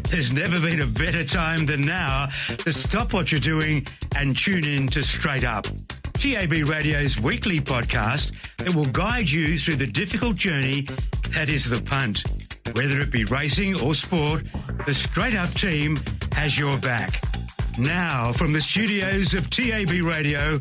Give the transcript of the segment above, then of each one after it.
There's never been a better time than now to stop what you're doing and tune in to Straight Up, TAB Radio's weekly podcast that will guide you through the difficult journey that is the punt. Whether it be racing or sport, the Straight Up team has your back. Now, from the studios of TAB Radio,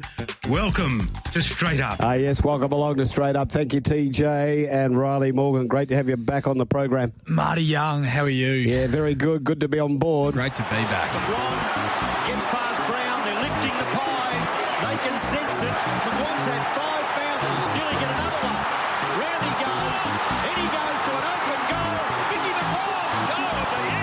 welcome to Straight Up. Yes, welcome along to Straight Up. Thank you, TJ and Rylie Morgan. Great to have you back on the program. Marty Young, how are you? Yeah, very good. Good to be on board. Great to be back. McGuane gets past Brown. They're lifting the pies. They can sense it. McGuane's had 5 bounces. Nearly get another one. Round he goes. In he goes to an open goal. Mickey McGuane. Goal of the year.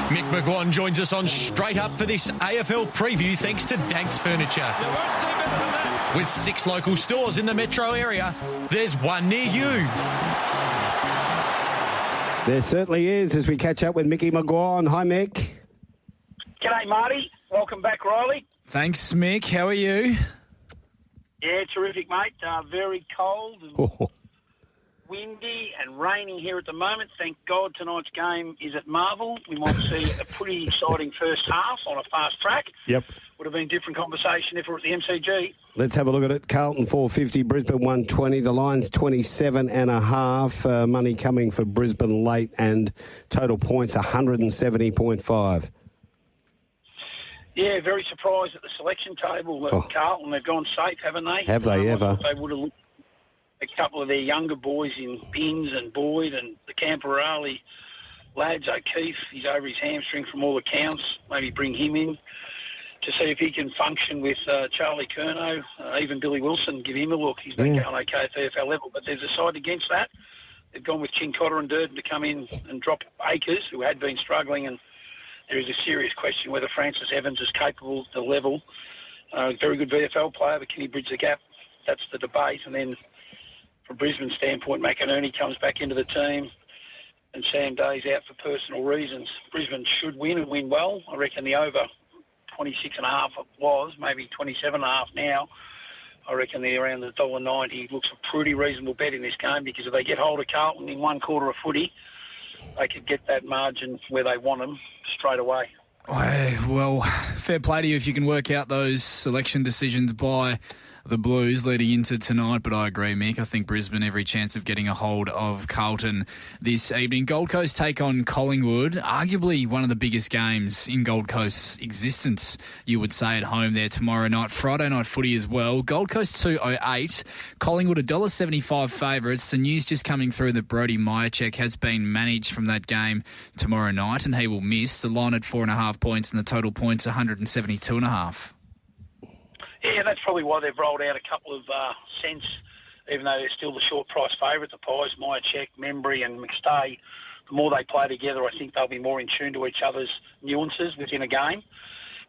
Mick McGuane joins us on Straight Up for this AFL preview thanks to Dankz Furniture. You won't see better than that. With 6 local stores in the metro area, there's one near you. There certainly is as we catch up with Mickey McGuane. Hi, Mick. G'day, Marty. Welcome back, Rylie. Thanks, Mick. How are you? Yeah, terrific, mate. Very cold and windy and raining here at the moment. Thank God tonight's game is at Marvel. We might see a pretty exciting first half on a fast track. Yep. Would have been a different conversation if it were at the MCG. Let's have a look at it. Carlton 450, Brisbane 120. The line's 27.5. Money coming for Brisbane late and total points 170.5. Yeah, very surprised at the selection table. Carlton, they've gone safe, haven't they? Have they ever? I thought they would have looked at a couple of their younger boys in Binns and Boyd and the Camperali lads. O'Keefe, he's over his hamstring from all accounts. Maybe bring him in to see if he can function with Charlie Curnow, even Billy Wilson, give him a look. He's been going okay at the AFL level, but they've decided against that. They've gone with King Cotter and Durden to come in and drop Akers, who had been struggling, and there is a serious question whether Francis Evans is capable at the level. Very good VFL player, but can he bridge the gap? That's the debate. And then from Brisbane's standpoint, McInerney comes back into the team, and Sam Day's out for personal reasons. Brisbane should win and win well. I reckon the over 26.5 it was, maybe 27.5 now. I reckon they're around the $1.90. Looks a pretty reasonable bet in this game because if they get hold of Carlton in one quarter of footy, they could get that margin where they want them straight away. Well, fair play to you if you can work out those selection decisions by the Blues leading into tonight, but I agree, Mick. I think Brisbane every chance of getting a hold of Carlton this evening. Gold Coast take on Collingwood, arguably one of the biggest games in Gold Coast's existence, you would say, at home there tomorrow night. Friday night footy as well. Gold Coast 2.08, Collingwood $1.75 favourites. The news just coming through that Brody Myercheck has been managed from that game tomorrow night and he will miss. The line at 4.5 points and the total points 172.5. Yeah, that's probably why they've rolled out a couple of cents, even though they're still the short price favourite, the Pies, Myercheck, Membry and McStay. The more they play together, I think they'll be more in tune to each other's nuances within a game.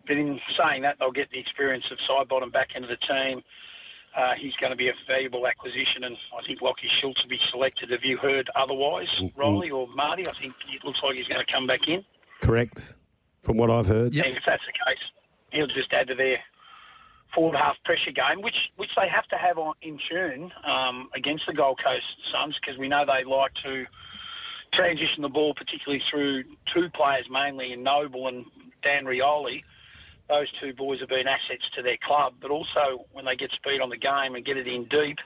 But in saying that, they'll get the experience of Sidebottom back into the team. He's going to be a valuable acquisition, and I think Lockie Schultz will be selected. Have you heard otherwise, Rylie or Marty? I think it looks like he's going to come back in. Correct, from what I've heard. Yep. And if that's the case, he'll just add to their 4.5 pressure game, which they have to have in tune against the Gold Coast Suns, because we know they like to transition the ball, particularly through 2 players mainly in Noble and Dan Rioli. Those 2 boys have been assets to their club, but also when they get speed on the game and get it in deep,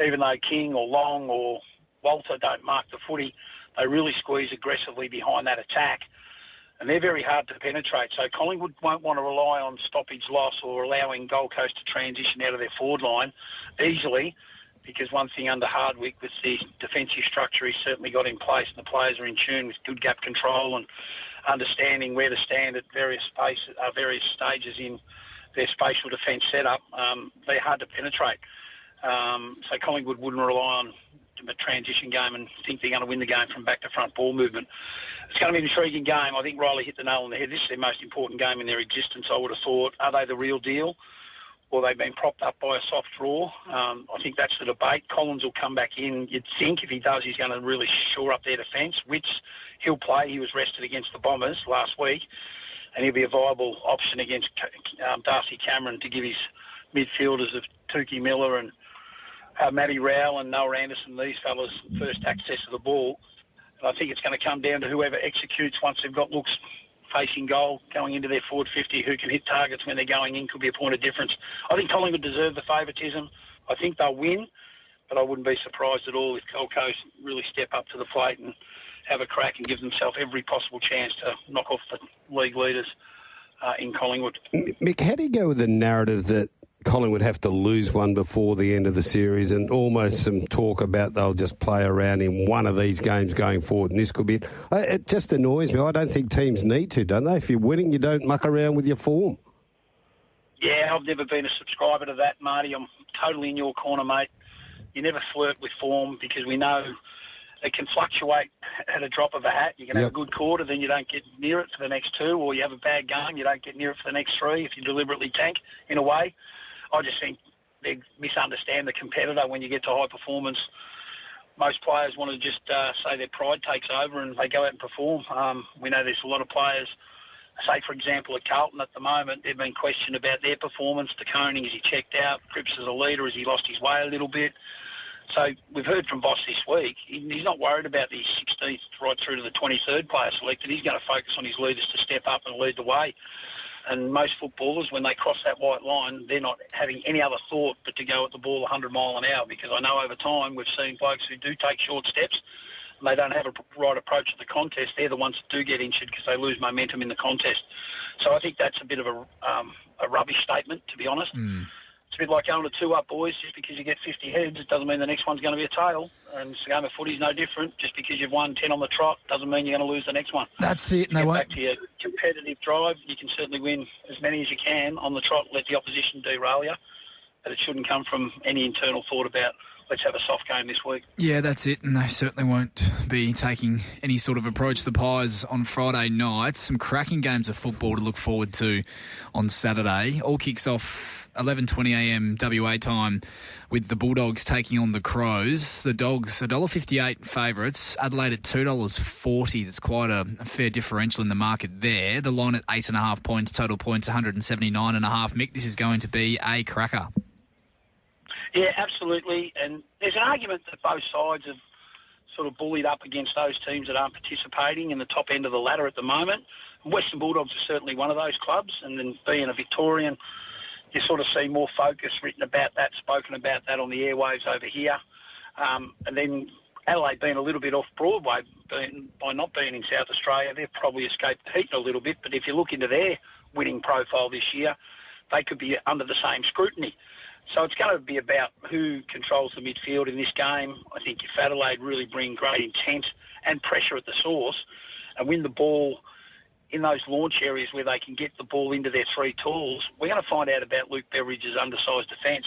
even though King or Long or Walter don't mark the footy, they really squeeze aggressively behind that attack. And they're very hard to penetrate. So Collingwood won't want to rely on stoppage loss or allowing Gold Coast to transition out of their forward line easily, because one thing under Hardwick with the defensive structure he's certainly got in place, and the players are in tune with good gap control and understanding where to stand at various stages in their spatial defence setup. They're hard to penetrate. So Collingwood wouldn't rely on a transition game and think they're going to win the game from back to front ball movement. It's going to be an intriguing game. I think Rylie hit the nail on the head. This is their most important game in their existence, I would have thought. Are they the real deal, or they've been propped up by a soft draw? I think that's the debate. Collins will come back in. You'd think if he does, he's going to really shore up their defence, which he'll play. He was rested against the Bombers last week, and he'll be a viable option against Darcy Cameron to give his midfielders of Tukey Miller and Matty Rowell and Noah Anderson, these fellas, first access to the ball. And I think it's going to come down to whoever executes once they've got looks facing goal, going into their forward 50, who can hit targets when they're going in could be a point of difference. I think Collingwood deserve the favouritism. I think they'll win, but I wouldn't be surprised at all if Gold Coast really step up to the plate and have a crack and give themselves every possible chance to knock off the league leaders in Collingwood. Mick, how do you go with the narrative that Collingwood have to lose one before the end of the series, and almost some talk about they'll just play around in one of these games going forward, and this could be it? It just annoys me. I don't think teams need to, don't they? If you're winning, you don't muck around with your form. Yeah, I've never been a subscriber to that, Marty. I'm totally in your corner, mate. You never flirt with form because we know it can fluctuate at a drop of a hat. You can have a good quarter, then you don't get near it for the next two, or you have a bad game, you don't get near it for the next three if you deliberately tank in a way. I just think they misunderstand the competitor when you get to high performance. Most players want to just say their pride takes over and they go out and perform. We know there's a lot of players, say, for example, at Carlton at the moment, they've been questioned about their performance. De Koning, is he checked out? Cripps as a leader, has he lost his way a little bit? So we've heard from Boss this week, he's not worried about the 16th right through to the 23rd player selected. He's going to focus on his leaders to step up and lead the way. And most footballers, when they cross that white line, they're not having any other thought but to go at the ball 100 mile an hour, because I know over time we've seen blokes who do take short steps and they don't have a right approach to the contest. They're the ones that do get injured because they lose momentum in the contest. So I think that's a bit of a rubbish statement, to be honest. It's a bit like going to two up, boys. Just because you get 50 heads, it doesn't mean the next one's going to be a tail. And the game of footy's no different. Just because you've won 10 on the trot doesn't mean you're going to lose the next one. That's it. Get back to your competitive drive. You can certainly win as many as you can on the trot. Let the opposition derail you. But it shouldn't come from any internal thought about, let's have a soft game this week. Yeah, that's it. And they certainly won't be taking any sort of approach to the Pies on Friday night. Some cracking games of football to look forward to on Saturday. All kicks off 11:20am WA time with the Bulldogs taking on the Crows. The Dogs $1.58 favourites. Adelaide at $2.40. That's quite a fair differential in the market there. The line at 8.5 points. Total points 179.5. Mick, this is going to be a cracker. Yeah, absolutely. And there's an argument that both sides have sort of bullied up against those teams that aren't participating in the top end of the ladder at the moment. Western Bulldogs are certainly one of those clubs, and then being a Victorian, you sort of see more focus written about that, spoken about that on the airwaves over here. And then Adelaide being a little bit off Broadway by not being in South Australia, they've probably escaped the heat a little bit. But if you look into their winning profile this year, they could be under the same scrutiny. So it's going to be about who controls the midfield in this game. I think if Adelaide really bring great intent and pressure at the source and win the ball in those launch areas where they can get the ball into their three tools, we're going to find out about Luke Beveridge's undersized defence,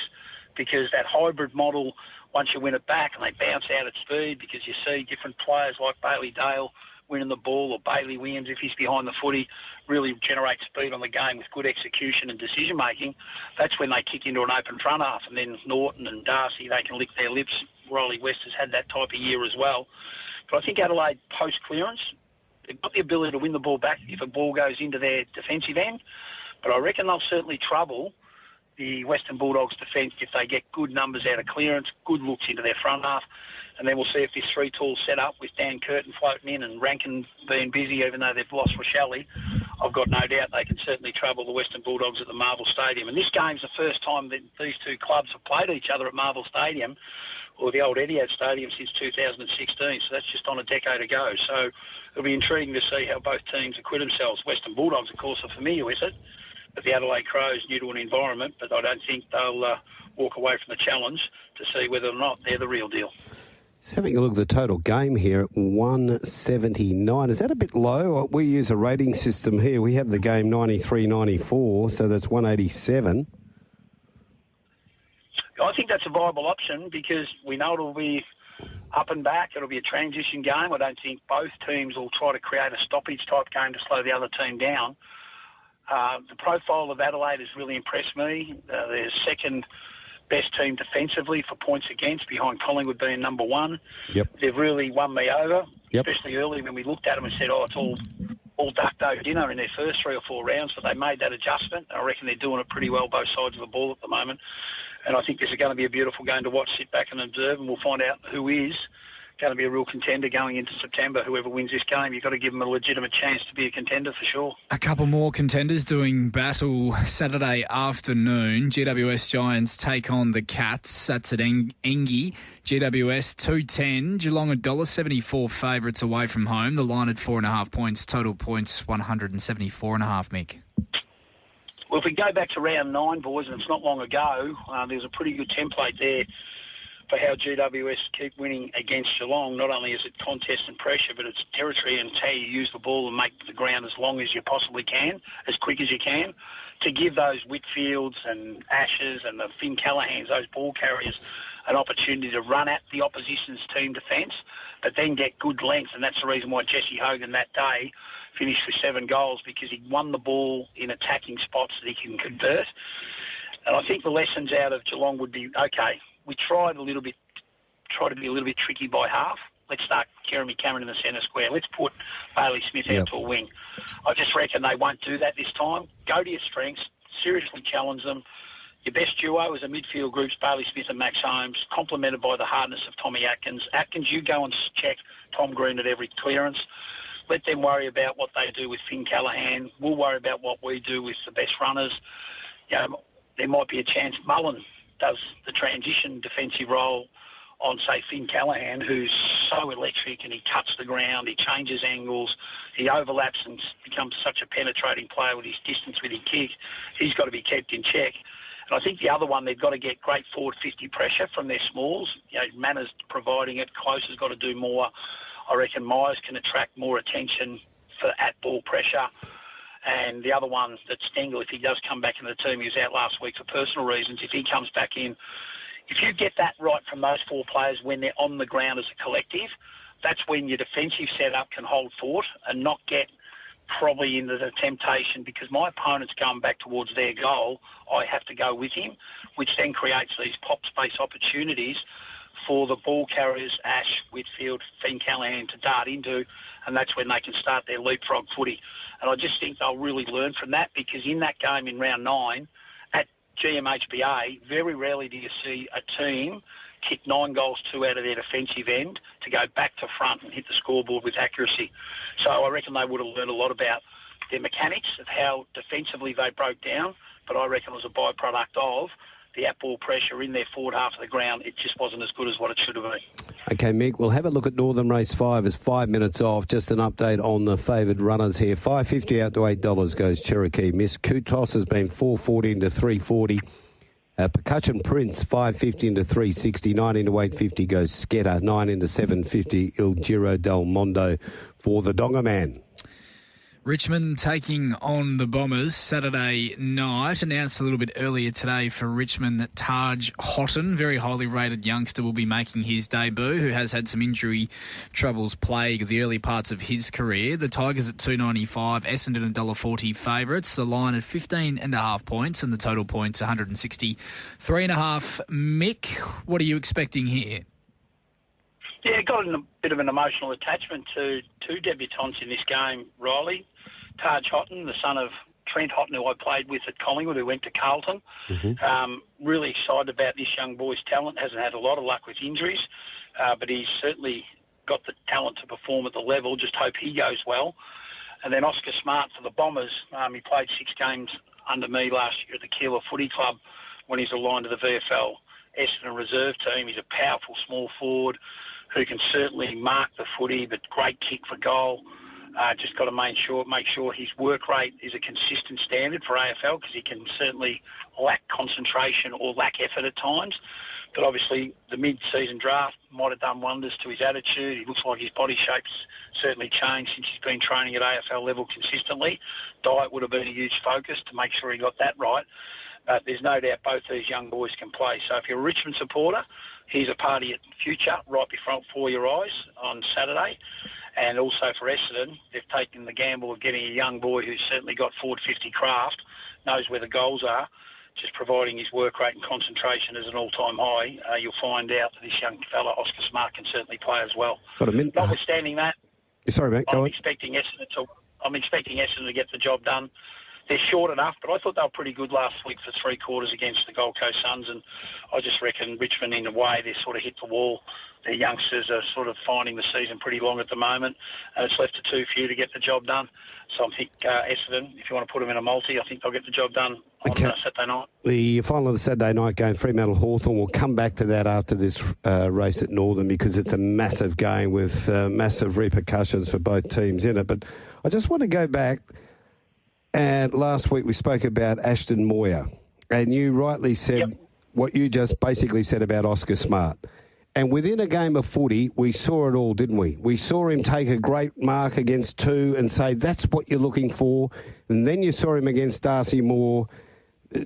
because that hybrid model, once you win it back and they bounce out at speed, because you see different players like Bailey Dale winning the ball, or Bailey Williams, if he's behind the footy, really generate speed on the game with good execution and decision-making. That's when they kick into an open front half, and then Norton and Darcy, they can lick their lips. Riley West has had that type of year as well. But I think Adelaide, post-clearance, they've got the ability to win the ball back if a ball goes into their defensive end. But I reckon they'll certainly trouble the Western Bulldogs' defence if they get good numbers out of clearance, good looks into their front half. And then we'll see if this three-tool set-up with Dan Curtin floating in and Rankin being busy, even though they've lost Rochelle, I've got no doubt they can certainly trouble the Western Bulldogs at the Marvel Stadium. And this game's the first time that these two clubs have played each other at Marvel Stadium, or the old Etihad Stadium, since 2016. So that's just on a decade ago. So it'll be intriguing to see how both teams acquit themselves. Western Bulldogs, of course, are familiar with it, but the Adelaide Crows new to an environment. But I don't think they'll walk away from the challenge to see whether or not they're the real deal. Just having a look at the total game here at 179. Is that a bit low? We use a rating system here. We have the game 93-94, so that's 187. I think that's a viable option because we know it'll be up and back. It'll be a transition game. I don't think both teams will try to create a stoppage-type game to slow the other team down. The profile of Adelaide has really impressed me. They're second best team defensively for points against, behind Collingwood being number one. Yep. They've really won me over, especially early when we looked at them and said, it's all ducked over dinner in their first 3 or 4 rounds, but they made that adjustment. I reckon they're doing it pretty well, both sides of the ball at the moment. And I think this is going to be a beautiful game to watch, sit back and observe, and we'll find out who is going to be a real contender going into September. Whoever wins this game, you've got to give them a legitimate chance to be a contender for sure. A couple more contenders doing battle Saturday afternoon. GWS Giants take on the Cats. That's at Engie. GWS 210. Geelong $1.74 favourites away from home. The line at 4.5 points. Total points 174.5, Mick. Well, if we go back to round 9, boys, and it's not long ago, there's a pretty good template there for how GWS keep winning against Geelong. Not only is it contest and pressure, but it's territory and it's how you use the ball and make the ground as long as you possibly can, as quick as you can, to give those Whitfields and Ashes and the Finn Callahans, those ball carriers, an opportunity to run at the opposition's team defence, but then get good length. And that's the reason why Jesse Hogan that day finished with 7 goals, because he won the ball in attacking spots that he can convert. And I think the lessons out of Geelong would be, okay, we try to be a little bit tricky by half. Let's start Jeremy Cameron in the centre square. Let's put Bailey Smith out to a wing. I just reckon they won't do that this time. Go to your strengths, seriously challenge them. Your best duo is a midfield group's Bailey Smith and Max Holmes, complemented by the hardness of Tommy Atkins. Atkins, you go and check Tom Green at every clearance. Let them worry about what they do with Finn Callaghan. We'll worry about what we do with the best runners. You know, there might be a chance Mullen does the transition defensive role on, say, Finn Callaghan, who's so electric and he cuts the ground, he changes angles, he overlaps and becomes such a penetrating player with his distance with his kick. He's got to be kept in check. And I think the other one, they've got to get great forward 50 pressure from their smalls. You know, Manners providing it, Close has got to do more. I reckon Myers can attract more attention for at-ball pressure. And the other one, that Stengel, if he does come back into the team, he was out last week for personal reasons. If he comes back in, if you get that right from those 4 players when they're on the ground as a collective, that's when your defensive setup can hold fort and not get probably into the temptation, because my opponent's going back towards their goal, I have to go with him, which then creates these pop space opportunities for the ball carriers, Ash, Whitfield, Finn Callaghan to dart into, and that's when they can start their leapfrog footy. And I just think they'll really learn from that, because in that game in round 9 at GMHBA, very rarely do you see a team kick 9 goals, 2 out of their defensive end to go back to front and hit the scoreboard with accuracy. So I reckon they would have learned a lot about their mechanics of how defensively they broke down, but I reckon it was a byproduct of the at-ball pressure in their forward half of the ground. It just wasn't as good as what it should have been. Okay, Mick, we'll have a look at Northern Race 5 as 5 minutes off. Just an update on the favoured runners here. $5.50 out to $8 goes Cherokee Miss. Kutos has been $4.40 into $3.40. Percussion Prince, $5.50 into $3.60. 9 into $8.50 goes Sketter. 9 into $7.50 Il Giro del Mondo for the Donga Man. Richmond taking on the Bombers Saturday night. Announced a little bit earlier today for Richmond that Taj Houghton, very highly rated youngster, will be making his debut, who has had some injury troubles plague the early parts of his career. The Tigers at $2.95, Essendon $1.40 favourites. The line at 15.5 points and the total points 163.5. Mick, what are you expecting here? Yeah, got a bit of an emotional attachment to 2 debutants in this game, Riley. Taj Houghton, the son of Trent Houghton, who I played with at Collingwood, who went to Carlton. Really excited about this young boy's talent. Hasn't had a lot of luck with injuries, but he's certainly got the talent to perform at the level. Just hope he goes well. And then Oscar Smart for the Bombers. He played 6 games under me last year at the Keilor Footy Club when he's aligned to the VFL Essendon reserve team. He's a powerful small forward who can certainly mark the footy, but great kick for goal. Just got to make sure his work rate is a consistent standard for AFL, because he can certainly lack concentration or lack effort at times. But obviously the mid-season draft might have done wonders to his attitude. He looks like his body shape's certainly changed since he's been training at AFL level consistently. Diet would have been a huge focus to make sure he got that right. But there's no doubt both these young boys can play. So if you're a Richmond supporter, here's a party at Future right before your eyes on Saturday. And also for Essendon, they've taken the gamble of getting a young boy who's certainly got forward 50 craft, knows where the goals are, just providing his work rate and concentration as an all-time high. You'll find out that this young fella, Oscar Smart, can certainly play as well. Notwithstanding that, sorry, mate, I'm expecting Essendon to get the job done. they're short enough, but I thought they were pretty good last week for 3 quarters against the Gold Coast Suns, and I just reckon Richmond, in a way, they're sort of hit the wall. Their youngsters are sort of finding the season pretty long at the moment, and it's left to too few to get the job done. So I think Essendon, if you want to put them in a multi, I think they'll get the job done on Saturday night. The final of the Saturday night game, Fremantle-Hawthorn, we'll come back to that after this race at Northern, because it's a massive game with massive repercussions for both teams in it. But I just want to go back, and last week we spoke about Ashton Moyer, and you rightly said what you just basically said about Oscar Smart. And within a game of footy, we saw it all, didn't we? We saw him take a great mark against 2 and say, that's what you're looking for. And then you saw him against Darcy Moore,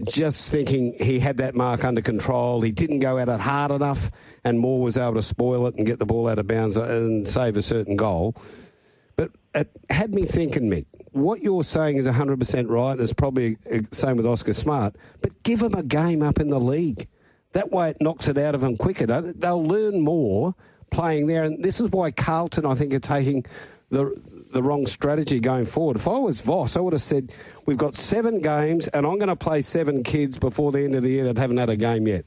just thinking he had that mark under control. He didn't go at it hard enough, and Moore was able to spoil it and get the ball out of bounds and save a certain goal. But it had me thinking, Mick, what you're saying is 100% right, and it's probably the same with Oscar Smart, but give him a game up in the league. That way it knocks it out of them quicker. They'll learn more playing there. And this is why Carlton, I think, are taking the wrong strategy going forward. If I was Voss, I would have said, we've got 7 games and I'm going to play 7 kids before the end of the year that haven't had a game yet.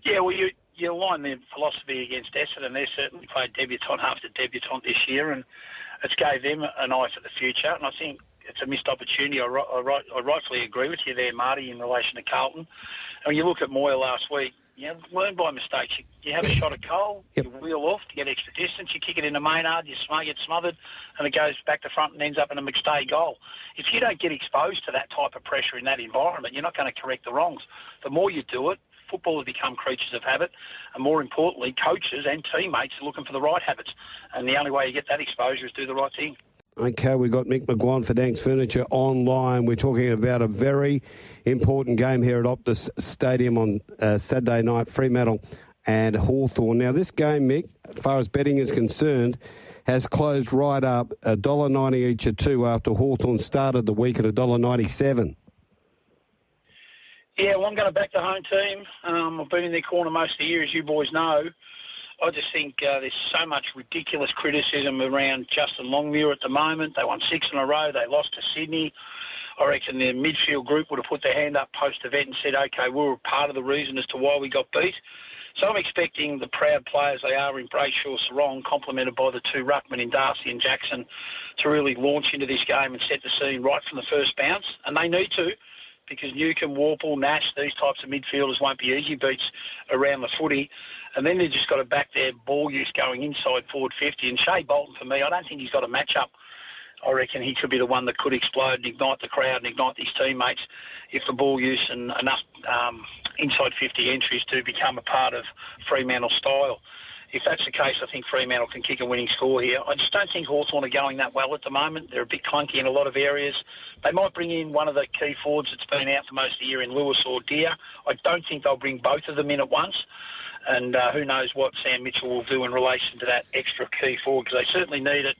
Yeah, well, you align their philosophy against Essendon. They certainly played debutant after debutant this year, and it's gave them an eye for the future. And I think it's a missed opportunity. I rightfully agree with you there, Marty, in relation to Carlton. And when you look at Moyer last week, learn by mistakes. You have a shot at goal, you wheel off to get extra distance, you kick it into Maynard, you get smothered, and it goes back to front and ends up in a McStay goal. If you don't get exposed to that type of pressure in that environment, you're not going to correct the wrongs. The more you do it, footballers become creatures of habit, and more importantly, coaches and teammates are looking for the right habits. And the only way you get that exposure is do the right thing. Okay, we've got Mick McGuane for Dankz Furniture online. We're talking about a very important game here at Optus Stadium on Saturday night, Fremantle and Hawthorn. Now, this game, Mick, as far as betting is concerned, has closed right up $1.90 each at 2 after Hawthorn started the week at $1.97. Yeah, well, I'm going to back the home team. I've been in their corner most of the year, as you boys know. I just think there's so much ridiculous criticism around Justin Longmuir at the moment. They won 6 in a row. They lost to Sydney. I reckon the midfield group would have put their hand up post-event and said, OK, we were part of the reason as to why we got beat. So I'm expecting the proud players they are in Brayshaw, Sarong, complemented by the 2 ruckmen in Darcy and Jackson, to really launch into this game and set the scene right from the first bounce. And they need to, because Newcombe, Warple, Nash, these types of midfielders won't be easy beats around the footy. And then they've just got to back their ball use going inside forward 50. And Shea Bolton, for me, I don't think he's got a match-up. I reckon he could be the one that could explode and ignite the crowd and ignite his teammates if the ball use and enough inside 50 entries do become a part of Fremantle's style. If that's the case, I think Fremantle can kick a winning score here. I just don't think Hawthorn are going that well at the moment. They're a bit clunky in a lot of areas. They might bring in one of the key forwards that's been out for most of the year in Lewis or Deere. I don't think they'll bring both of them in at once. And who knows what Sam Mitchell will do in relation to that extra key forward, because they certainly need it,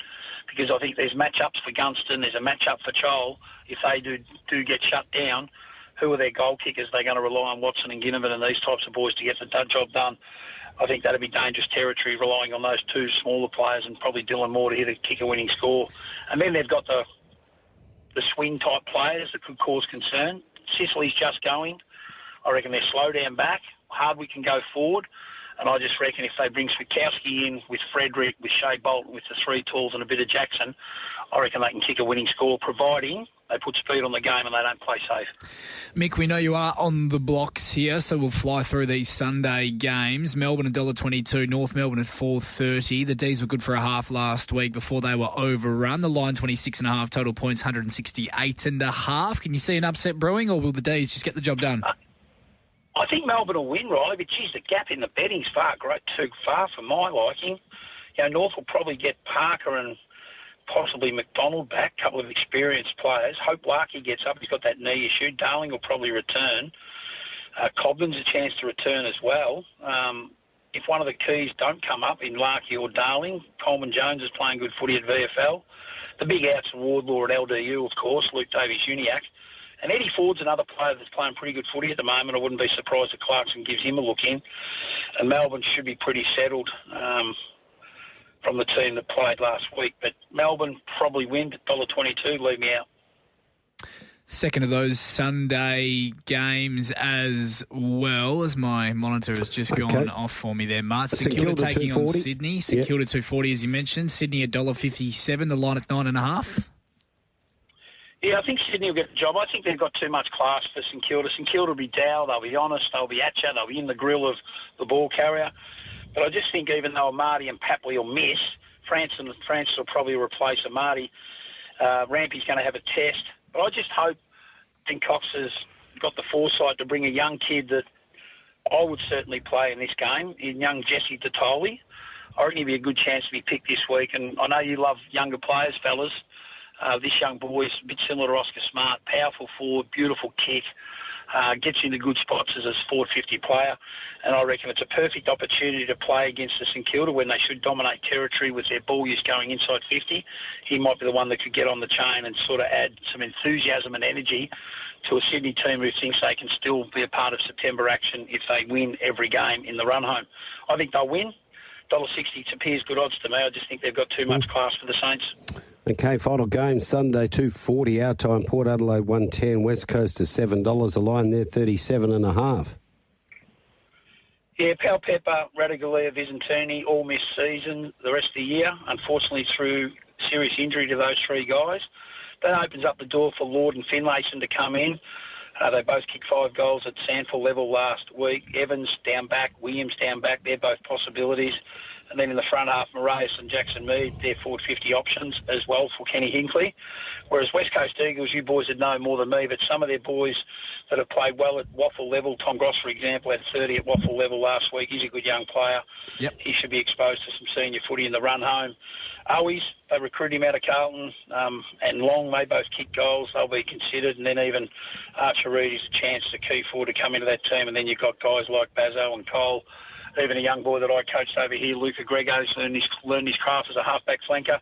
because I think there's matchups for Gunston, there's a matchup for Chol. If they do get shut down, who are their goal kickers? They're going to rely on Watson and Ginnivan and these types of boys to get the job done. I think that'd be dangerous territory, relying on those 2 smaller players and probably Dylan Moore to hit a kick a winning score. And then they've got the swing type players that could cause concern. Sicily's just going. I reckon they're slow down back. Hard we can go forward. And I just reckon if they bring Switkowski in with Frederick, with Shea Bolton, with the 3 tools and a bit of Jackson, I reckon they can kick a winning score, providing they put speed on the game and they don't play safe. Mick, we know you are on the blocks here, so we'll fly through these Sunday games. Melbourne $1.22, North Melbourne at $4.30. The D's were good for a half last week before they were overrun. The line 26.5, total points 168.5. Can you see an upset brewing, or will the D's just get the job done? I think Melbourne will win, Riley, but geez, the gap in the betting's too far for my liking. North will probably get Parker and possibly McDonald back, a couple of experienced players. Hope Larkey gets up. He's got that knee issue. Darling will probably return. Cobden's a chance to return as well. If one of the keys don't come up in Larkey or Darling, Coleman Jones is playing good footy at VFL. The big outs are Wardlaw at LDU, of course, Luke Davies-Uniacke. And Eddie Ford's another player that's playing pretty good footy at the moment. I wouldn't be surprised if Clarkson gives him a look in. And Melbourne should be pretty settled from the team that played last week. But Melbourne probably win, but $1.22, leave me out. Second of those Sunday games as well, as my monitor has just gone off for me there, Mart. St Kilda taking on Sydney. St Kilda 240, as you mentioned. Sydney $1.57, the line at 9.5. Yeah, I think Sydney will get the job. I think they've got too much class for St Kilda. St Kilda will be dour, they'll be honest, they'll be at you, they'll be in the grill of the ball carrier. But I just think even though Marty and Papley will miss, Francis will probably replace a Marty. Rampy's going to have a test. But I just hope Ben Cox has got the foresight to bring a young kid that I would certainly play in this game, in young Jesse Tatoli. I reckon he'd be a good chance to be picked this week. And I know you love younger players, fellas. This young boy's a bit similar to Oscar Smart, powerful forward, beautiful kick, gets into good spots as a forward 50 player, and I reckon it's a perfect opportunity to play against the St Kilda when they should dominate territory with their ball use going inside 50. He might be the one that could get on the chain and sort of add some enthusiasm and energy to a Sydney team who thinks they can still be a part of September action if they win every game in the run home. I think they'll win. $1.60 appears good odds to me. I just think they've got too much class for the Saints. Okay, final game, Sunday, 2:40 our time, Port Adelaide 110, West Coast to $7, a line there 37.5. Yeah, Pal Pepper, Radigalia, Vizentini all missed season the rest of the year, unfortunately through serious injury to those three guys. That opens up the door for Lord and Finlayson to come in. They both kicked 5 goals at Sandford level last week. Evans down back, Williams down back, they're both possibilities. And then in the front half, Moraes and Jackson Mead, they're forward 50 options as well for Kenny Hinkley. Whereas West Coast Eagles, you boys would know more than me, but some of their boys that have played well at Waffle level, Tom Gross, for example, had 30 at Waffle level last week. He's a good young player. Yep. He should be exposed to some senior footy in the run home. Owies, they recruit him out of Carlton, and Long, they both kick goals. They'll be considered. And then even Archer Reid is a chance to key forward to come into that team. And then you've got guys like Bazzo and Cole. Even a young boy that I coached over here, Luca Grego's learned his craft as a halfback flanker.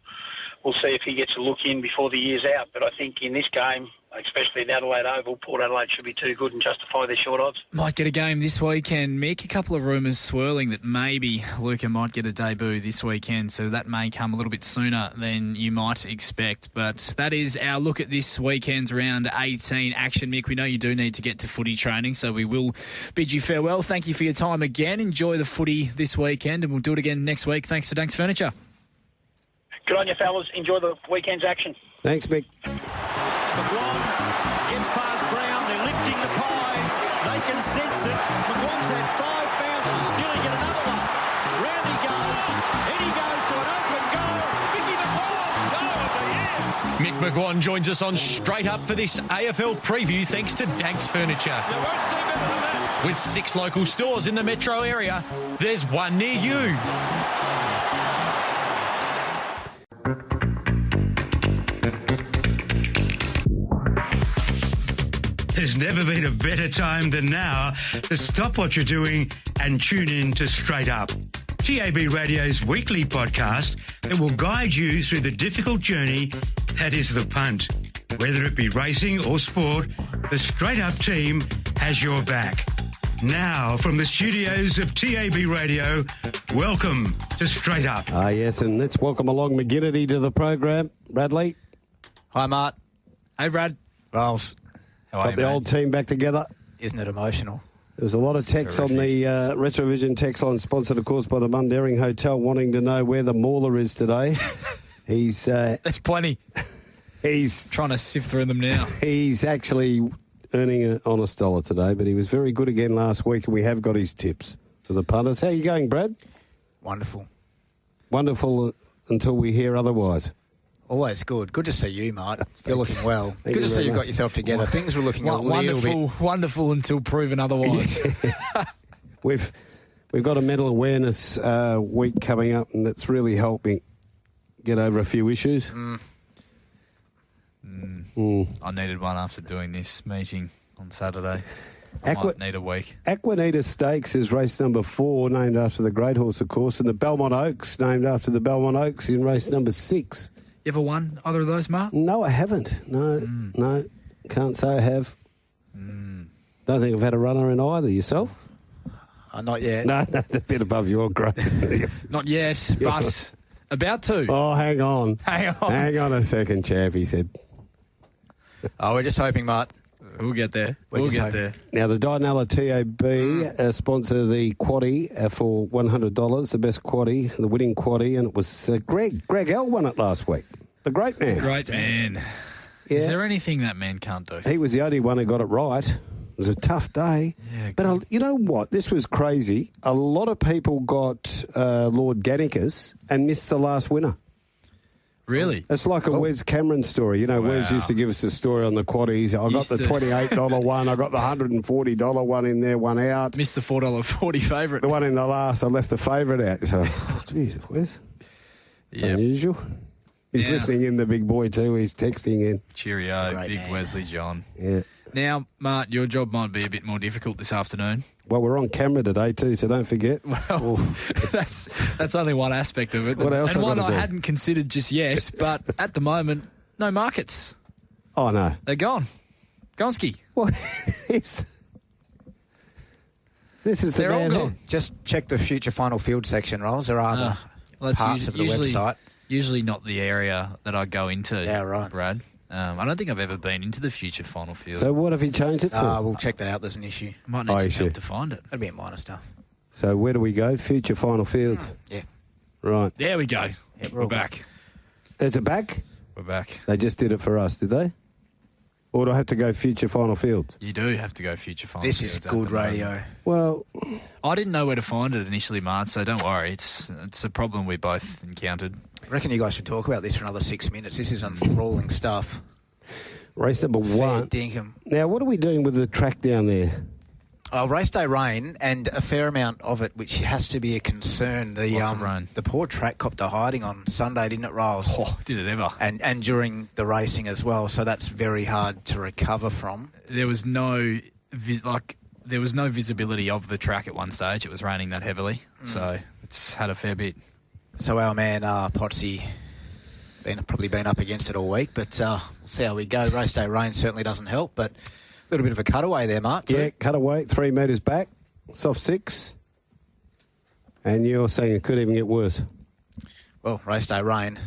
We'll see if he gets a look in before the year's out. But I think in this game, especially at Adelaide Oval, Port Adelaide should be too good and justify their short odds. Might get a game this weekend, Mick. A couple of rumours swirling that maybe Luca might get a debut this weekend, so that may come a little bit sooner than you might expect. But that is our look at this weekend's round 18 action, Mick. We know you do need to get to footy training, so we will bid you farewell. Thank you for your time again. Enjoy the footy this weekend, and we'll do it again next week. Thanks to Dankz Furniture. Good on you, fellas. Enjoy the weekend's action. Thanks, Mick. McGuane gets past Brown. They're lifting the pies. They can sense it. McGuane's had 5 bounces. Nearly get another one. Round he goes. In he goes to an open goal. Mickey McGuane. Goal of the year. Mick McGuane joins us on Straight Up for this AFL preview thanks to Dankz Furniture. You won't see better than that. With 6 local stores in the metro area, there's one near you. There's never been a better time than now to stop what you're doing and tune in to Straight Up, TAB Radio's weekly podcast that will guide you through the difficult journey that is the punt. Whether it be racing or sport, the Straight Up team has your back. Now, from the studios of TAB Radio, welcome to Straight Up. Yes, and let's welcome along McGinnity to the program. Bradley. Hi, Mart. Hey, Brad. Rolls. How are Got you, the mate? old team back together. Isn't it emotional? There's a lot of text on the Retrovision text line, sponsored, of course, by the Mundaring Hotel, wanting to know where the mauler is today. He's There's plenty. he's Trying to sift through them now. he's actually earning an honest dollar today, but he was very good again last week, and we have got his tips for the punters. How you going, Brad? Wonderful. Wonderful until we hear otherwise. Always good. Good to see you, Mart. You're looking well. Thank Good you to see very you've much. got yourself together. Things were looking a little bit... Wonderful until proven otherwise. We've got a mental awareness week coming up, and that's really helping get over a few issues. I needed one after doing this meeting on Saturday. I might need a week. Aquanita Stakes is race number 4, named after the great horse, of course, and the Belmont Oaks, named after the Belmont Oaks, in race number 6. You ever won either of those, Mark? No, I haven't. No, can't say I have. Don't think I've had a runner in either. Yourself? Not yet. No, that's a bit above your grade. Not yet, but about to. Oh, hang on. Hang on. Hang on a second, chap, he said. Oh, we're just hoping, Mart. We'll get there. We'll We'll just get hope. there. Now, the Dinella TAB sponsor the quaddie for $100, the best quaddie, the winning quaddie, and it was Greg. Greg L won it last week. The great man. Great man. Yeah. Is there anything that man can't do? He was the only one who got it right. It was a tough day. Yeah, but you know what? This was crazy. A lot of people got Lord Gannicus and missed the last winner. Really? It's like a Wes Cameron story. You know, Wes Wow. used to give us a story on the quaddies. I got Used the to. $28 one. I got the $140 one in there, one out. Missed the $4.40 favourite. The one in the last, I left the favourite out. So, Jesus, Wes. It's Yep. unusual. He's Yeah. listening in, the big boy, too. He's texting in. Cheerio, Great big man. Wesley John. Yeah. Now, Mart, your job might be a bit more difficult this afternoon. Well, we're on camera today, too, so don't forget. Well, that's only one aspect of it. What else and I one gotta I do? hadn't considered just yet, but at the moment, no markets. Oh, no. They're gone. Gonski. Well, this is the They're all man. gone. Just check the future final field section, Rolls. There are Well, the that's parts of the website. Usually not the area that I go into, Yeah, right. Brad. I don't think I've ever been into the future final field. So what have you changed it for? We'll check that out. There's an issue. I might need Oh, some you help should. to find it. That'll be a minor stuff. So where do we go? Future final fields. Yeah. Right. There we go. Yeah, We're back. There's a back? We're back. They just did it for us, did they? Or do I have to go future final fields? You do have to go future final This is fields at good the moment. radio. Well, I didn't know where to find it initially, Mart, so don't worry. It's a problem we both encountered. I reckon you guys should talk about this for another 6 minutes. This is enthralling stuff. race number Fair one. dinkum. Now, what are we doing with the track down there? Race day rain and a fair amount of it, which has to be a concern. Lots of rain. The poor track copped a hiding on Sunday, didn't it, Rolls? Oh, did it ever? And during the racing as well, so that's very hard to recover from. There was no visibility of the track at one stage. It was raining that heavily, so it's had a fair bit. So our man Potsy probably been up against it all week, but we'll see how we go. Race day rain certainly doesn't help, but a little bit of a cutaway there, Mark. too. Yeah, cut away, 3 metres back, soft 6. And you're saying it could even get worse. Well, race day rain.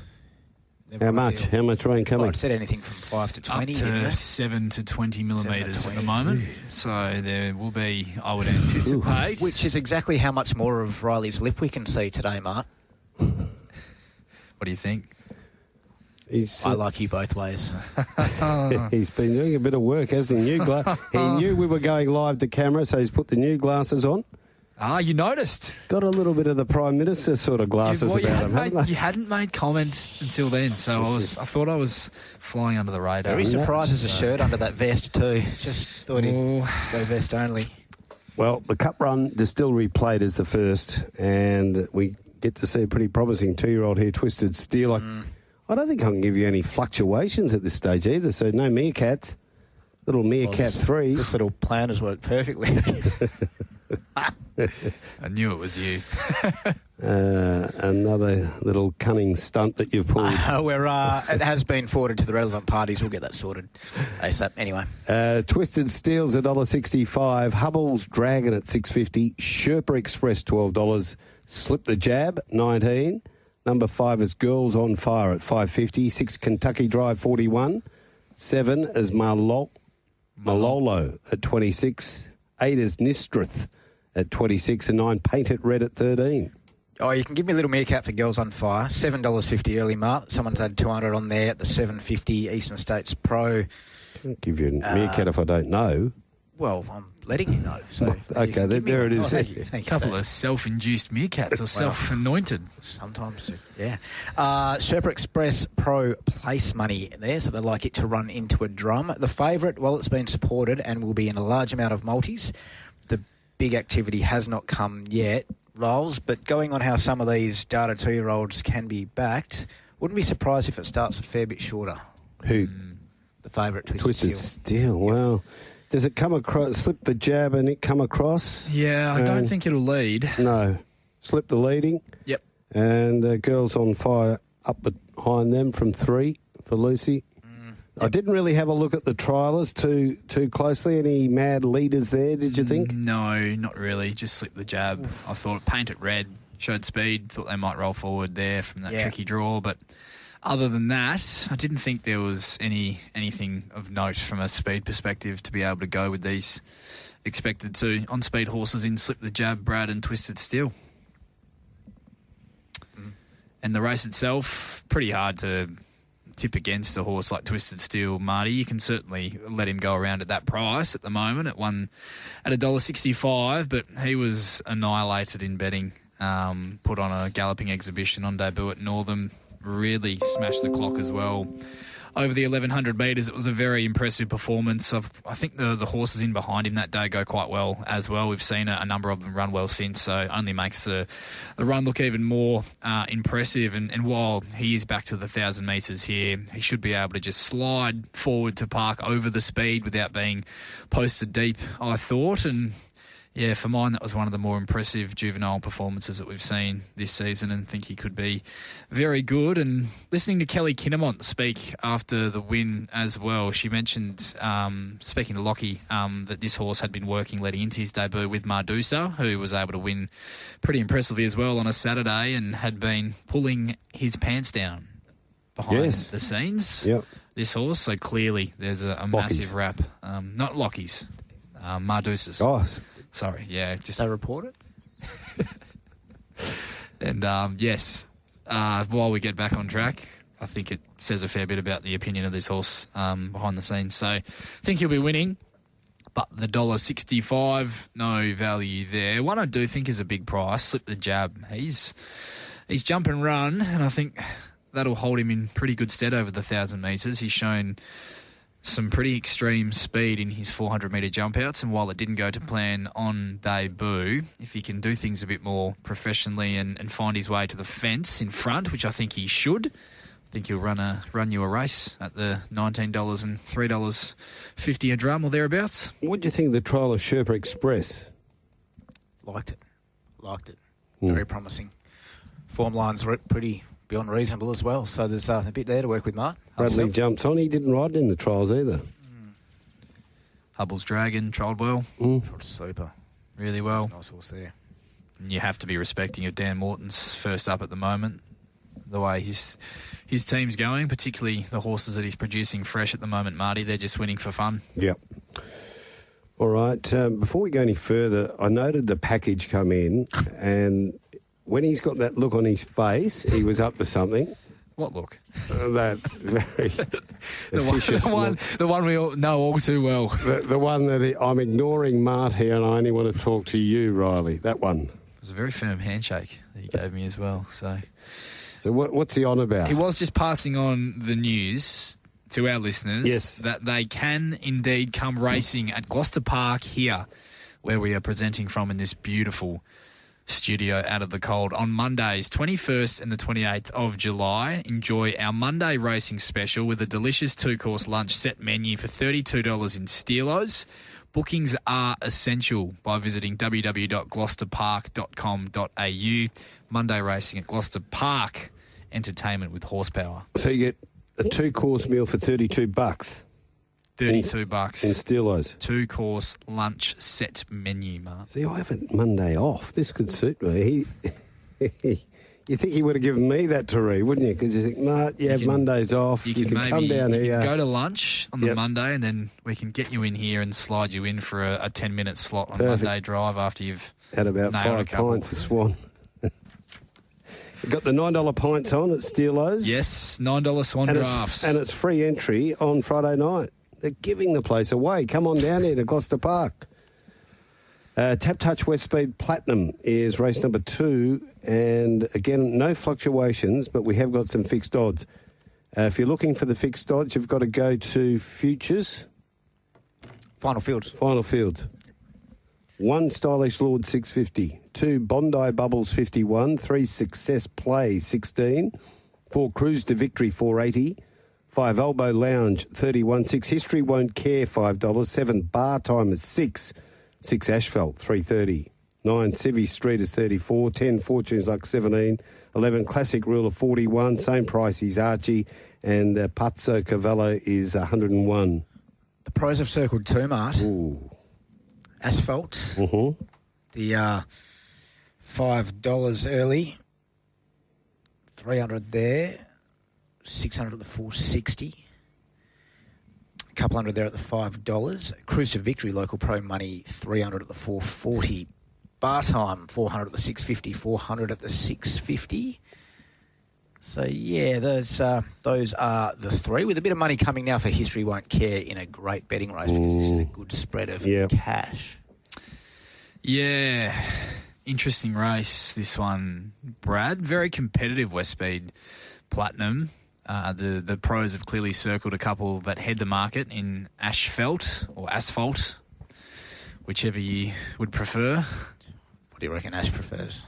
Never How much? ideal. How much rain Well, coming? it said anything from 5 to 20, Up didn't to it? 7 to 20 millimetres 7 at to the 20. moment. So there will be, I would anticipate. Which is exactly how much more of Riley's lip we can see today, Mark. What do you think? He's, I like you both ways. he's been doing a bit of work, hasn't he? He knew we were going live to camera, so he's put the new glasses on. Ah, you noticed. Got a little bit of the Prime Minister sort of glasses you about him, haven't you they? hadn't made comment until then, so I thought I was flying under the radar. Very surprised there's a shirt under that vest too. Just thought he'd go vest only. Well, the Cup Run Distillery Plate is the first, and we get to see a pretty promising 2-year-old here, Twisted Steel. I don't think I can give you any fluctuations at this stage either, so no meerkats. Little meerkat 3. This little plan has worked perfectly. I knew it was you. Another little cunning stunt that you've pulled. It has been forwarded to the relevant parties. We'll get that sorted ASAP. Anyway. Twisted Steel's $1.65. Hubble's Dragon at $6.50. Sherpa Express $12. Slip the Jab $19. Number 5 is Girls on Fire at $5.50. 6 Kentucky Drive $41. 7 is Malolo at $26. 8 is Nistrith at $26, and 9 Paint It Red at $13. Oh, you can give me a little meerkat for Girls on Fire. $7.50 early, Mark. Someone's had 200 on there at the $7.50 Eastern States Pro. I'll give you a meerkat if I don't know. Well, I'm letting you know. So Okay, there it is. Thank you. Thank A you. couple of self-induced meerkats or self-anointed. Sometimes, yeah. Sherpa Express Pro place money there, so they like it to run into a drum. The favourite, well, it's been supported and will be in a large amount of multis. The big activity has not come yet, Rolls, but going on how some of these data 2-year-olds can be backed, wouldn't be surprised if it starts a fair bit shorter. Who? The favourite, Twisted Steel. Wow. Does it come across, slip the jab and it come across? Yeah, I don't think it'll lead. No. Slip the leading. Yep. And Girls on Fire up behind them from 3 for Lucy. I didn't really have a look at the trialers too closely. Any mad leaders there, did you think? No, not really. Just slip the jab. I thought Paint It Red, showed speed, thought they might roll forward there from that tricky draw, but other than that, I didn't think there was anything of note from a speed perspective to be able to go with these expected to on-speed horses in Slip the Jab, Brad and Twisted Steel. And the race itself, pretty hard to tip against a horse like Twisted Steel, Marty. You can certainly let him go around at that price at the moment at $1.65, but he was annihilated in betting. Put on a galloping exhibition on debut at Northam, really smashed the clock as well. Over the 1,100 metres, it was a very impressive performance. I think the horses in behind him that day go quite well as well. We've seen a number of them run well since, so only makes the run look even more impressive. And while he is back to the 1,000 metres here, he should be able to just slide forward to park over the speed without being posted deep, I thought. And yeah, for mine, that was one of the more impressive juvenile performances that we've seen this season, and think he could be very good. And listening to Kelly Kinnemont speak after the win as well, she mentioned, speaking to Lockie, that this horse had been working leading into his debut with Mardusa, who was able to win pretty impressively as well on a Saturday, and had been pulling his pants down behind the scenes. Yep. This horse, so clearly there's a massive rap. Not Lockie's, Mardusas. Oh, sorry, yeah. Just they report it? And yes, while we get back on track, I think it says a fair bit about the opinion of this horse behind the scenes. So I think he'll be winning, but the $1.65, no value there. One I do think is a big price, Slip the Jab. He's jump and run, and I think that'll hold him in pretty good stead over the 1,000 metres. He's shown some pretty extreme speed in his 400-metre jump outs, and while it didn't go to plan on debut, if he can do things a bit more professionally and find his way to the fence in front, which I think he should, I think he'll run you a race at the $19 and $3.50 a drum or thereabouts. What do you think of the trial of Sherpa Express? Liked it. Very promising. Form lines were pretty beyond reasonable as well, so there's a bit there to work with, Mark. Bradley jumps on. He didn't ride in the trials either. Hubble's Dragon trialled well. Trialled super. Really well. That's a nice horse there. And you have to be respecting of Dan Morton's first up at the moment. The way his team's going, particularly the horses that he's producing fresh at the moment, Marty, they're just winning for fun. Yep. All right. Before we go any further, I noted the package come in, and when he's got that look on his face, he was up to something. What look? That very officious look. The one we all know all too well. The one that I'm ignoring Marty and I only want to talk to you, Riley. That one. It was a very firm handshake that he gave me as well. So what's he on about? He was just passing on the news to our listeners that they can indeed come racing at Gloucester Park here, where we are presenting from in this beautiful studio out of the cold on Mondays 21st and the 28th of July. Enjoy our Monday racing special with a delicious 2-course lunch set menu for $32 in Steelos. Bookings are essential by visiting www.gloucesterpark.com.au. Monday racing at Gloucester Park, entertainment with horsepower. So you get a 2-course meal for $32. $32 in Steelos. 2-course lunch set menu, Mark. See, I have a Monday off. This could suit me. You think he would have given me that to read, wouldn't you? Because you think, you have Mondays off. You can come down here. You can go to lunch on the Monday, and then we can get you in here and slide you in for a 10-minute slot on Monday drive after you've had about 5 pints of Swan. You've got the $9 pints on at Steelos. Yes, $9 Swan drafts. And it's free entry on Friday night. They're giving the place away. Come on down here to Gloucester Park. Tap Touch West Speed Platinum is race number 2. And again, no fluctuations, but we have got some fixed odds. If you're looking for the fixed odds, you've got to go to Futures. Final field. 1 Stylish Lord, $6.50. 2 Bondi Bubbles, $51. 3 Success Play, $16. 4 Cruise to Victory, $4.80. 5 Elbow Lounge, $31. 6 History Won't Care, $5. 7 Bar Timers, $6. 6 Asphalt, $3.30. 9 Civvy Street is $34. 10 Fortunes Luck, $17. 11 Classic Ruler, $41. Same price is Archie. And Pazzo Cavallo is $101. The pros have circled too, Mart. Ooh. Asphalt. Mm-hmm. The $5 early. 300 there. $600 at the $4.60. A couple hundred there at the $5. Cruise to Victory, local pro money, $300 at the $4.40. Bar Time, $400 at the $6.50, $400 at the $6.50. So, yeah, those are the three. With a bit of money coming now for History Won't Care in a great betting race because this is a good spread of cash. Yeah, interesting race, this one, Brad. Very competitive Westspeed Platinum. The pros have clearly circled a couple that head the market in Asphalt, whichever you would prefer. What do you reckon Ash prefers?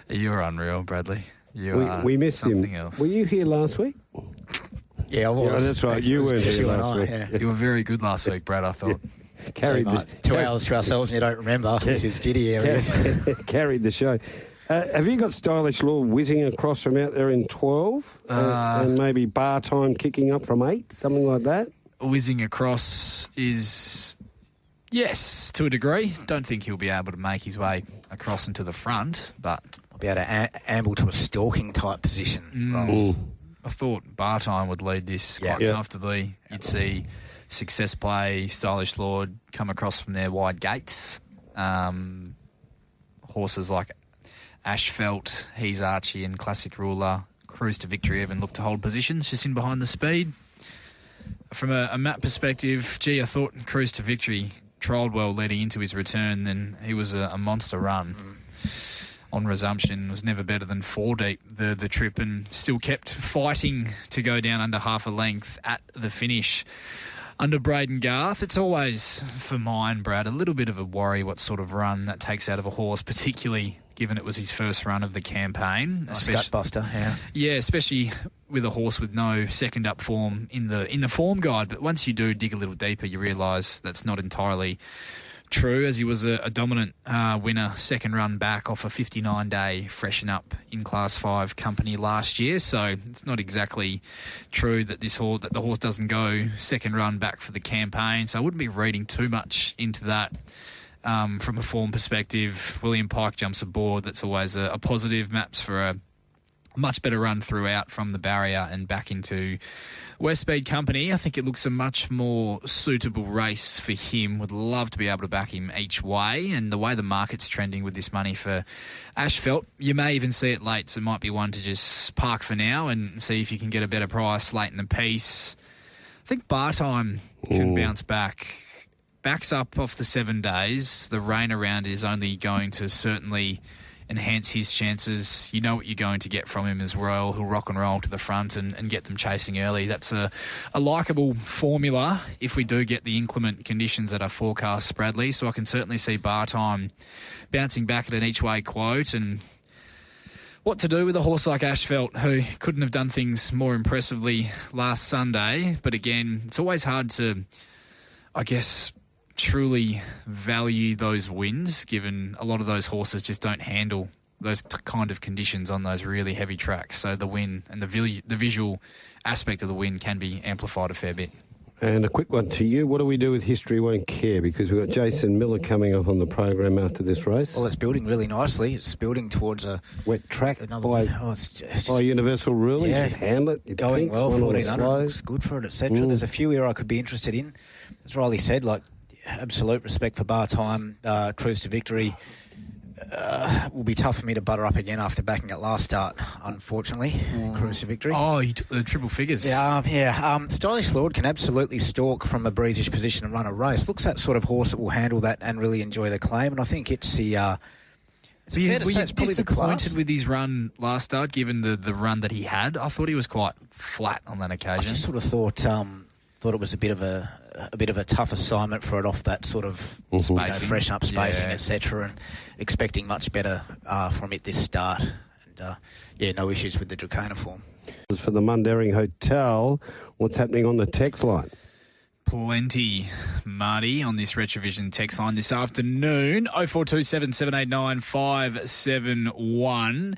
You're unreal, Bradley. We missed him. Else. Were you here last week? Yeah, I was. Yeah, that's right. You weren't here last week. Yeah. You were very good last week, Brad, I thought. Carried so, 2 hours to ourselves and you don't remember. This is giddy area. Carried the show. Have you got Stylish Law whizzing across from out there in 12? And maybe Bar Time kicking up from 8, something like that? Whizzing across is... Yes, to a degree. Don't think he'll be able to make his way across into the front, but... I'll be able to amble to a stalking type position. I thought Bar Time would lead this quite comfortably. You'd see Success Play, Stylish Lord come across from their wide gates. Horses like Asphalt, He's Archie and Classic Ruler, Cruise to Victory even look to hold positions just in behind the speed. From a map perspective, I thought Cruise to Victory trialled well leading into his return, then he was a monster run. On resumption, was never better than 4 deep the trip and still kept fighting to go down under half a length at the finish. Under Braden Garth, it's always, for mine, Brad, a little bit of a worry what sort of run that takes out of a horse, particularly given it was his first run of the campaign. Gutbuster, yeah. Yeah, especially with a horse with no second up form in the form guide. But once you do dig a little deeper, you realise that's not entirely true, as he was a dominant winner, second run back off a 59-day freshen up in Class 5 company last year. So it's not exactly true that the horse doesn't go second run back for the campaign. So I wouldn't be reading too much into that. From a form perspective, William Pike jumps aboard. That's always a positive. Maps for a much better run throughout from the barrier and back into Westspeed Company. I think it looks a much more suitable race for him. Would love to be able to back him each way. And the way the market's trending with this money for Asphalt, you may even see it late. So it might be one to just park for now and see if you can get a better price late in the piece. I think Bar Time can bounce back. Backs up off the 7 days. The rain around is only going to certainly enhance his chances. You know what you're going to get from him as well. He'll rock and roll to the front and get them chasing early. That's a likeable formula if we do get the inclement conditions that are forecast, Bradley. So I can certainly see Bar Time bouncing back at an each-way quote. And what to do with a horse like Asphalt, who couldn't have done things more impressively last Sunday. But again, it's always hard to, I guess, truly value those wins, given a lot of those horses just don't handle those kind of conditions on those really heavy tracks. So the win and the visual aspect of the win can be amplified a fair bit. And a quick one to you. What do we do with History Won't Care? Because we've got Jason Miller coming up on the program after this race. Well, it's building really nicely. It's building towards a wet track by universal rulings. Yeah, you handle it. Going well, 1400 looks good for it, etc. Mm. There's a few here I could be interested in. As Riley said, like, absolute respect for Bar Time. Cruise to Victory will be tough for me to butter up again after backing it last start, unfortunately. Cruise to Victory. Oh, you took the triple figures. Yeah. Stylish Lord can absolutely stalk from a breezish position and run a race. Looks that sort of horse that will handle that and really enjoy the claim. And I think it's the... were you disappointed with his run last start, given the run that he had? I thought he was quite flat on that occasion. I just sort of thought it was a bit of a tough assignment for it off that sort of spacing, freshen up spacing, etc. And expecting much better from it this start. And no issues with the Dracona form. For the Mundaring Hotel, what's happening on the text line? Plenty, Marty, on this Retrovision text line this afternoon. 0427 789 571.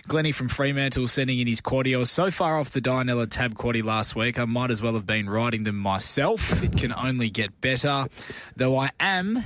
Glennie from Fremantle sending in his quaddie. I was so far off the Dianella Tab quaddie last week, I might as well have been riding them myself. It can only get better. Though I am,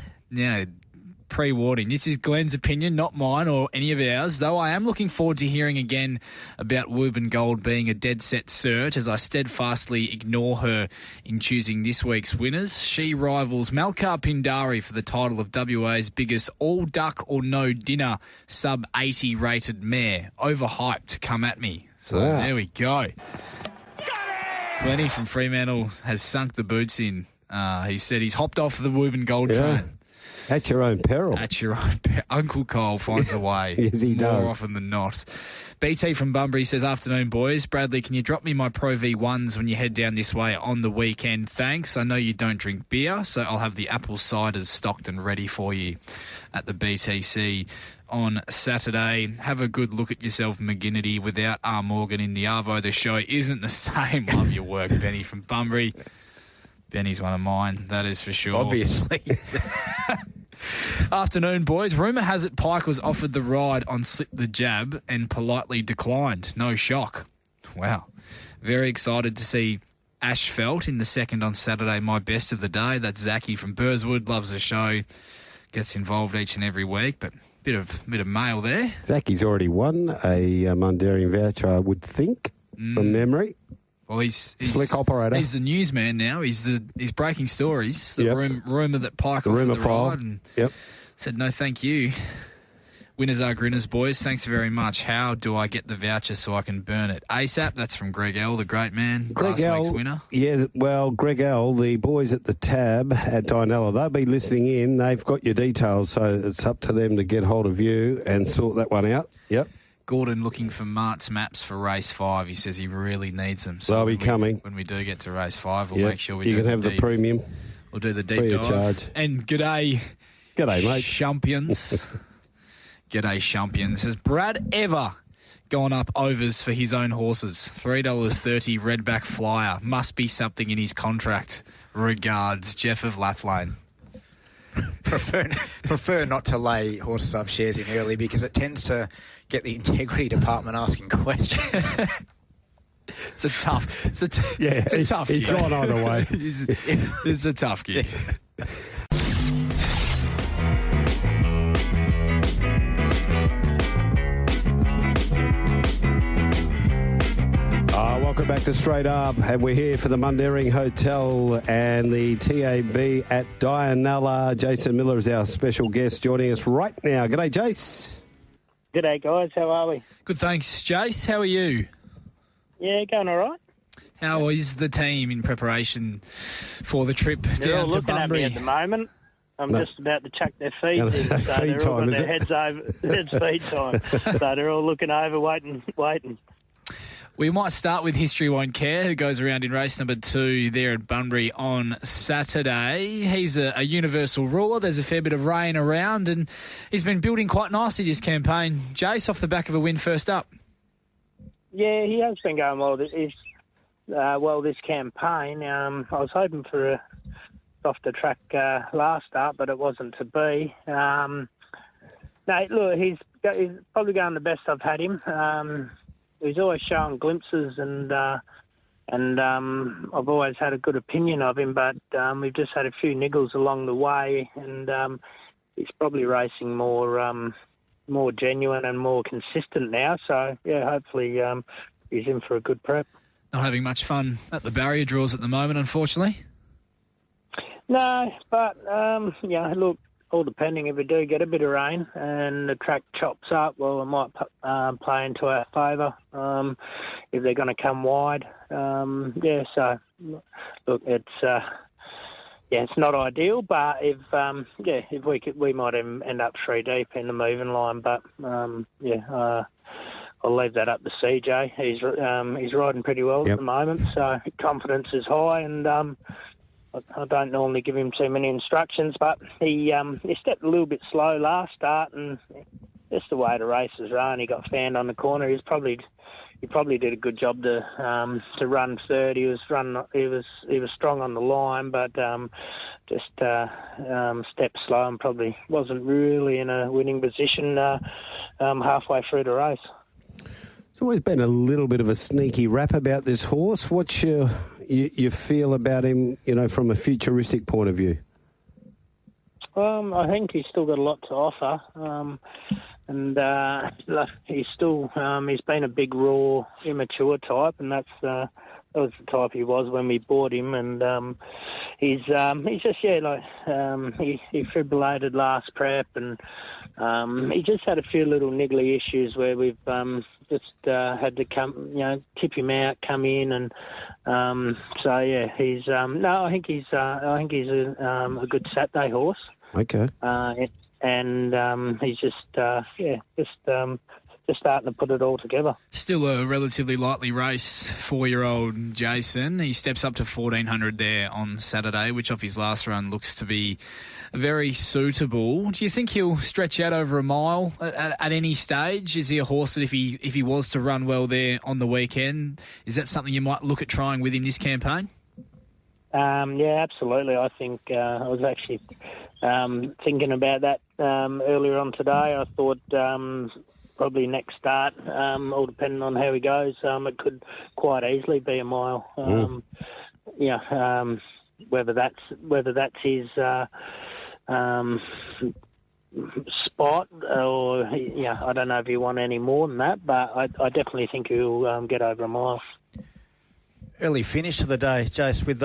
pre-warning. This is Glenn's opinion, not mine or any of ours, though I am looking forward to hearing again about Woburn Gold being a dead-set cert as I steadfastly ignore her in choosing this week's winners. She rivals Malkar Pindari for the title of WA's biggest all-duck or no dinner sub-80 rated mare. Overhyped, come at me. So There we go. Glennie from Fremantle has sunk the boots in. He said he's hopped off the Woburn Gold train. At your own peril. At your own peril. Uncle Cole finds a way. Yes, he does. More often than not. BT from Bunbury says, afternoon, boys. Bradley, can you drop me my Pro V1s when you head down this way on the weekend? Thanks. I know you don't drink beer, so I'll have the apple ciders stocked and ready for you at the BTC on Saturday. Have a good look at yourself, McGinnity. Without R. Morgan in the Arvo, the show isn't the same. Love your work, Benny from Bunbury. Benny's one of mine, that is for sure. Obviously. Afternoon, boys. Rumour has it Pike was offered the ride on Slip the Jab and politely declined. No shock. Wow. Very excited to see Ashfelt in the second on Saturday. My best of the day. That's Zachy from Burswood. Loves the show. Gets involved each and every week, but bit of mail there. Zachy's already won a Mundarian voucher, I would think, from memory. Well, he's slick operator. He's the newsman now. He's breaking stories. The rumour that Pike offered the ride and said no, thank you. Winners are grinners, boys. Thanks very much. How do I get the voucher so I can burn it ASAP? That's from Greg L, the great man. Greg last L, week's winner. Yeah, well, Greg L, the boys at the Tab at Dianella, they'll be listening in. They've got your details, so it's up to them to get hold of you and sort that one out. Yep. Gordon looking for Mart's maps for race 5. He says he really needs them. So they'll be coming. When we do get to race 5, we'll make sure we do You can have the premium. We'll do the deep free dive. of charge. And g'day, mate. Champions. G'day, champions. Has Brad ever gone up overs for his own horses? $3.30 Redback Flyer. Must be something in his contract. Regards, Jeff of Lathlane. Prefer not to lay horses I've shares in early because it tends to get the integrity department asking questions. It's a tough He's gig. gone either way. It's a tough gig. Welcome back to Straight Up, and we're here for the Mundaring Hotel and the TAB at Dianella. Jason Miller is our special guest joining us right now. G'day, Jace. G'day, guys. How are we? Good, thanks. Jace, how are you? Yeah, going all right. How is the team in prepreration for the trip They're all down to looking Bunbury? at me at the moment. I'm just about to chuck their feet in, so feed they're all time, got is their it? heads over. It's feed time. So they're all looking over, waiting. We might start with History Won't Care, who goes around in race number 2 there at Bunbury on Saturday. He's a universal ruler. There's a fair bit of rain around, and he's been building quite nicely this campaign. Jace, off the back of a win first up. Yeah, he has been going well this campaign. I was hoping for a softer track last start, but it wasn't to be. No, look, he's probably going the best I've had him. He's always showing glimpses, and I've always had a good opinion of him, but we've just had a few niggles along the way, and he's probably racing more genuine and more consistent now. So, yeah, hopefully he's in for a good prep. Not having much fun at the barrier draws at the moment, unfortunately. No, but, look, all depending if we do get a bit of rain and the track chops up, well, it might play into our favour if they're going to come wide. So, look, it's not ideal, but if we might end up 3 deep in the moving line, but I'll leave that up to CJ. He's riding pretty well at the moment, so confidence is high, and I don't normally give him too many instructions, but he stepped a little bit slow last start, and just the way the races run, he got fanned on the corner. He probably did a good job to run third. He was strong on the line, but just stepped slow and probably wasn't really in a winning position halfway through the race. There's always been a little bit of a sneaky rap about this horse. What's your feel about him, from a futuristic point of view? I think he's still got a lot to offer, and he's still he's been a big, raw, immature type, and that was the type he was when we bought him, and he's just he fibrillated last prep, and he just had a few little niggly issues where we've just had to tip him out, come in, and he's I think he's a good Saturday horse. Okay. And he's just starting to put it all together. Still a relatively lightly raced 4-year-old Jason. He steps up to 1,400 there on Saturday, which off his last run looks to be very suitable. Do you think he'll stretch out over a mile at any stage? Is he a horse that if he was to run well there on the weekend, is that something you might look at trying with him this campaign? Yeah, absolutely. I think I was actually thinking about that earlier on today. I thought probably next start, all depending on how he goes, it could quite easily be a mile. Whether that's his spot, or I don't know if you want any more than that, but I definitely think he'll get over a mile. Early finish of the day, Jace, with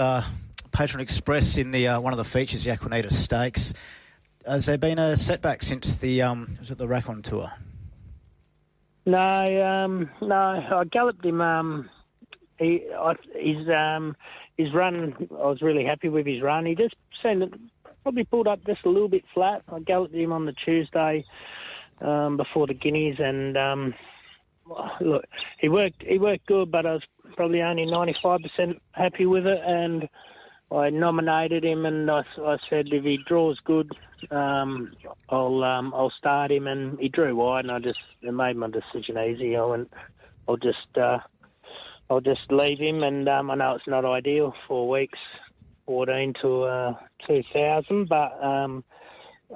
Patron Express in the one of the features, the Aquanita Stakes. Has there been a setback since the was it the Racon Tour? No. I galloped him. His run, I was really happy with his run. He just probably pulled up just a little bit flat. I galloped him on the Tuesday before the Guineas, and look, he worked good, but I was probably only 95% happy with it, and I nominated him, and I said if he draws good, I'll start him, and he drew wide, and I made my decision easy. I went, I'll just leave him, and I know it's not ideal, 4 weeks, 14 to 2,000, but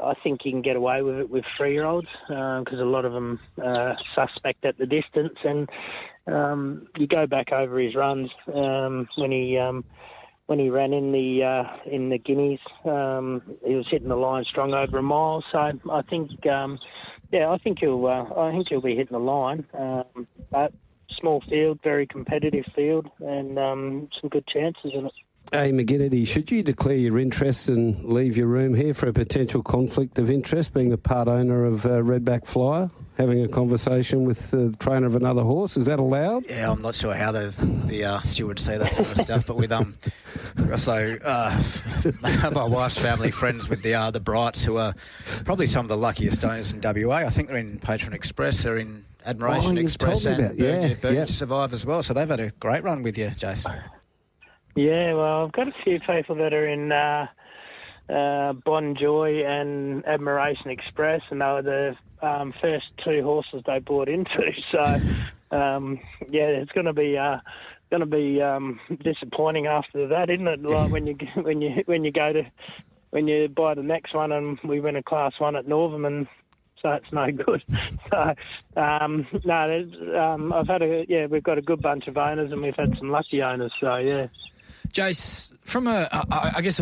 I think you can get away with it with 3-year-olds because a lot of them are suspect at the distance, and you go back over his runs when he ran in the Guineas, he was hitting the line strong over a mile. So I think he'll be hitting the line. But small field, very competitive field, and some good chances in it. Hey, McGinnity, should you declare your interest and leave your room here for a potential conflict of interest, being the part owner of Redback Flyer, having a conversation with the trainer of another horse? Is that allowed? Yeah, I'm not sure how the stewards say that sort of stuff, but with my wife's family friends with the Brights, who are probably some of the luckiest owners in WA. I think they're in Patron Express, they're in Admiration Express, and Burn Survive as well. So they've had a great run with you, Jason. Yeah, well, I've got a few people that are in Bon Joy and Admiration Express, and they were the first 2 horses they bought into. So, it's going to be disappointing after that, isn't it? Like when you buy the next one, and we win a Class 1 at Northam, and so it's no good. So, we've got a good bunch of owners, and we've had some lucky owners. So, yeah. Jace, from a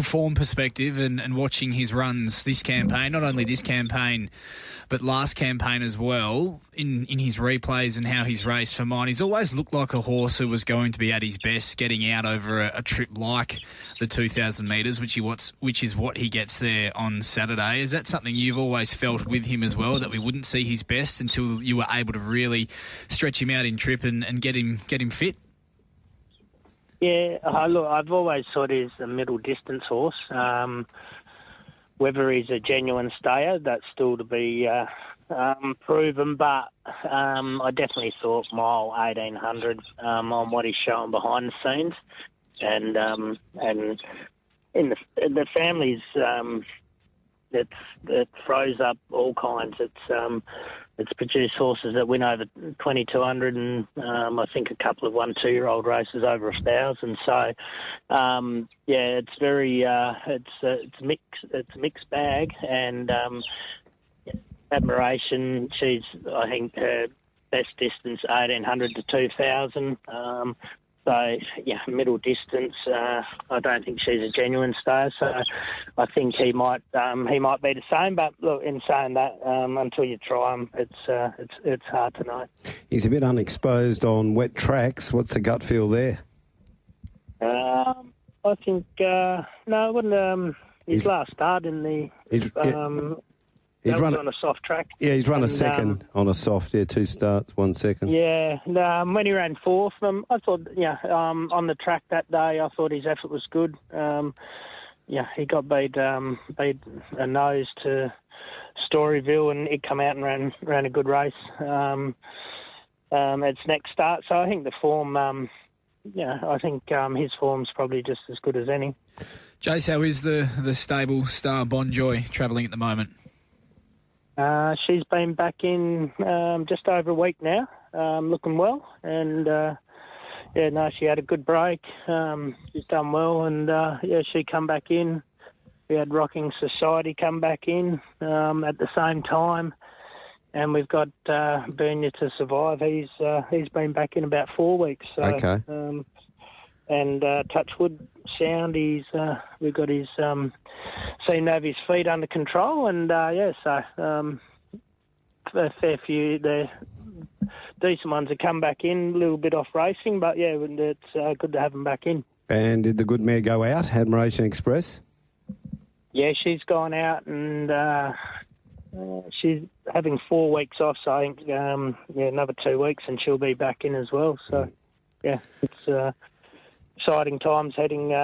form perspective and watching his runs this campaign, not only this campaign, but last campaign as well, in his replays and how he's raced for mine, he's always looked like a horse who was going to be at his best getting out over a trip like the 2,000 metres, which is what he gets there on Saturday. Is that something you've always felt with him as well, that we wouldn't see his best until you were able to really stretch him out in trip and get him fit? Yeah, look, I've always thought he's a middle distance horse. Whether he's a genuine stayer, that's still to be proven. But I definitely thought mile 1,800 on what he's showing behind the scenes, and in the families that throws up all kinds. It's produced horses that win over 2,200, and I think a couple of 1-2-year-old races over 1,000. So, it's very it's a mixed bag. And Admiration, she's, I think, her best distance 1,800 to 2,000. So, yeah, middle distance. I don't think she's a genuine star, so I think he might be the same. But look, in saying that, until you try him, it's hard to know. He's a bit unexposed on wet tracks. What's the gut feel there? I think no, when his last start in the he's run on a soft track. Yeah, he's run a second on a soft. Yeah, 2 starts, 1 second. Yeah, when he ran fourth, I thought, on the track that day, I thought his effort was good. He got beat a nose to Storyville, and it come out and ran a good race. Its next start, so I think the form. I think his form's probably just as good as any. Jace, how is the stable star Bonjoy travelling at the moment? She's been back in just over a week now, looking well. And, she had a good break. She's done well. And, she come back in. We had Rocking Society come back in at the same time. And we've got Bernia to Survive. He's been back in about 4 weeks. So, okay. And Touchwood Sound, we've got his seemed to have his feet under control, and a fair few the decent ones have come back in, a little bit off racing, but it's good to have them back in. And did the good mare go out, Admiration Express? Yeah, she's gone out, and she's having 4 weeks off, so I think another 2 weeks and she'll be back in as well. So it's exciting times heading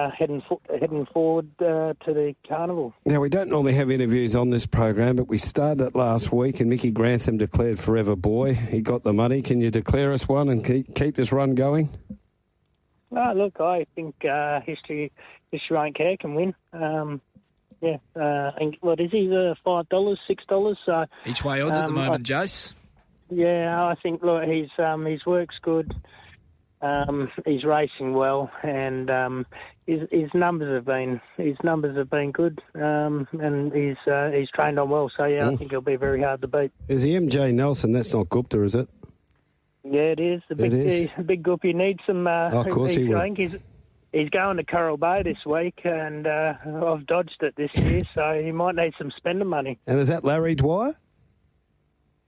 forward to the carnival. Now, we don't normally have interviews on this program, but we started it last week, and Mickey Grantham declared Forever Boy. He got the money. Can you declare us one and keep this run going? Look, I think History Won't Care can win. What is he? $5, $6. So each way odds at the moment, Jace. Yeah, I think his work's good. He's racing well, and his numbers have been good, and he's trained on well. So I think he'll be very hard to beat. Is the MJ Nelson? That's not Gupta, is it? Yeah, it is. The big Guppy needs some. Of course he will. I think he's going to Coral Bay this week, and I've dodged it this year, so he might need some spending money. And is that Larry Dwyer?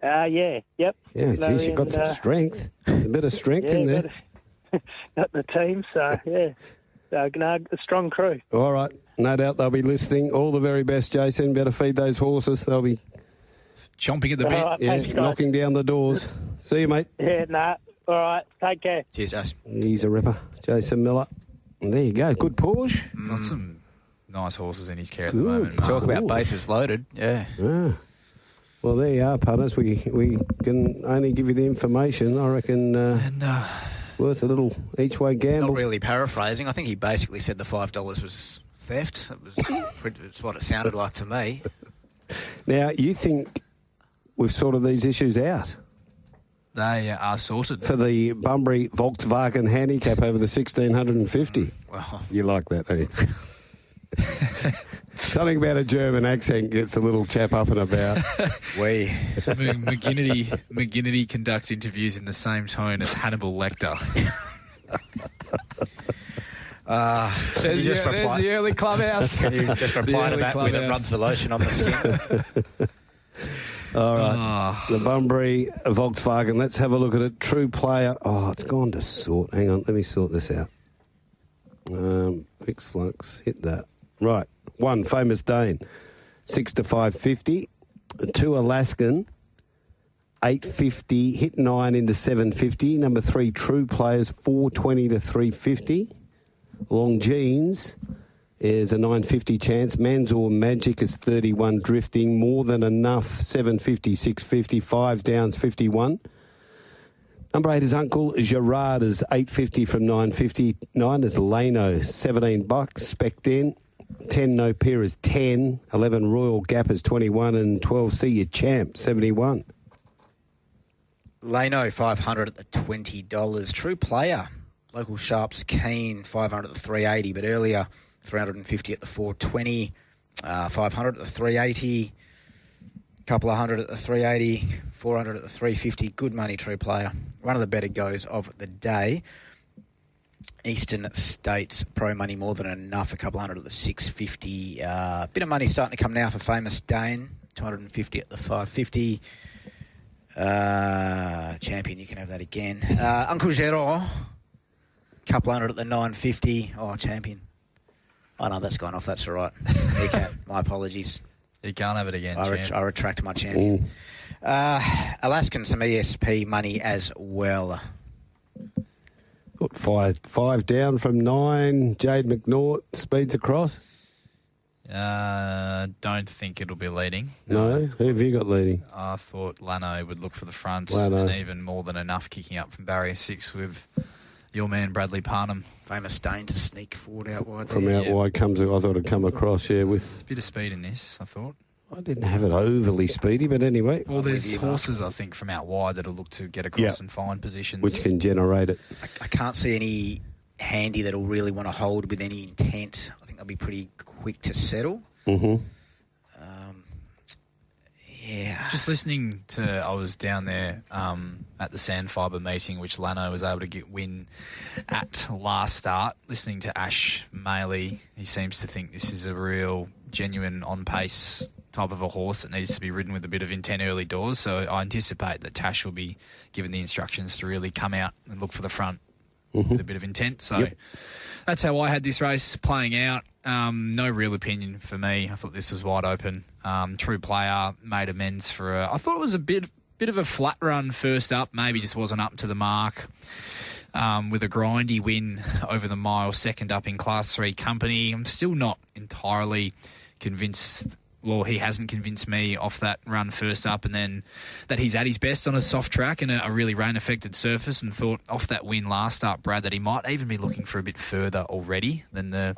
Yep. Yeah, geez, you've got some strength, a bit of strength in there. Got the team, so a strong crew. All right, no doubt they'll be listening. All the very best, Jason. Better feed those horses. They'll be chomping at the bit. Right, thanks, knocking down the doors. See you, mate. Yeah, all right, take care. Cheers, Jace. He's a ripper, Jason Miller. And there you go, good Porsche. Got some nice horses in his care at the moment. Talk about bases loaded, yeah. Well, there you are, punters. We can only give you the information. I reckon worth a little each-way gamble. Not really paraphrasing. I think he basically said the $5 was theft. It's what it sounded like to me. Now, you think we've sorted these issues out? They are sorted. For the Bunbury Volkswagen handicap over the 1650. Well, you like that, don't you? Something about a German accent gets a little chap up and about. So McGinnity conducts interviews in the same tone as Hannibal Lecter. There's the early clubhouse. Can you just reply to that with a rub solution on the skin? All right. The Bunbury Volkswagen. Let's have a look at it. True player. Oh, it's gone to sort. Hang on. Let me sort this out. Fix flux. Hit that. Right. 1, Famous Dane. 6 to 550. 2, Alaskan. 850. Hit 9 into 750. Number 3, True Players. 420 to 350. Long Jeans is a 950 chance. Manzor Magic is 31 drifting. More Than Enough 750, 650. 5 Downs 51. Number 8 is Uncle Gerard is 850 from 950. 9 is Lano, $17. Spec Den. 10 No Peer is 10. 11 Royal Gap is 21. And 12 See Your Champ, 71. Lano, 500 at the $20. True Player. Local Sharps Keen, 500 at the 380, but earlier 350 at the 420, 500 at the 380, couple of hundred at the 380, 400 at the 350. Good money, True Player. One of the better goes of the day. Eastern States Pro money more than enough. A couple hundred at the 650. Bit of money starting to come now for Famous Dane. 250 at the 550. Champion, you can have that again. Uncle Gerard. Couple hundred at the 950. Oh, Champion. Oh, no, that's gone off. That's all right. My apologies. You can't have it again, I retract my Champion. Alaskan, some ESP money as well. What, five down from 9. Jade McNaught speeds across. Don't think it'll be leading. No? Who have you got leading? I thought Lano would look for the front, Lano. and even more than enough kicking up from barrier 6 with your man Bradley Parnham. Famous Dane to sneak forward out wide. From out wide comes, I thought it'd come across, with... There's a bit of speed in this, I thought. I didn't have it overly speedy, but anyway. Well, there's horses, I think, from out wide that'll look to get across and find positions. Which can generate it. I can't see any handy that'll really want to hold with any intent. I think they'll be pretty quick to settle. Mm-hmm. Just listening to, I was down there at the Sandfibre meeting, which Lano was able to win at last start. Listening to Ash Maley, he seems to think this is a real genuine on-pace type of a horse that needs to be ridden with a bit of intent early doors. So I anticipate that Tash will be given the instructions to really come out and look for the front with a bit of intent. So that's how I had this race playing out. No real opinion for me. I thought this was wide open. True Player made amends for I thought it was a bit of a flat run first up. Maybe just wasn't up to the mark. With a grindy win over the mile, second up in Class 3 company. I'm still not entirely convinced. Well, he hasn't convinced me off that run first up, and then that he's at his best on a soft track and a really rain-affected surface, and thought off that win last up, Brad, that he might even be looking for a bit further already than the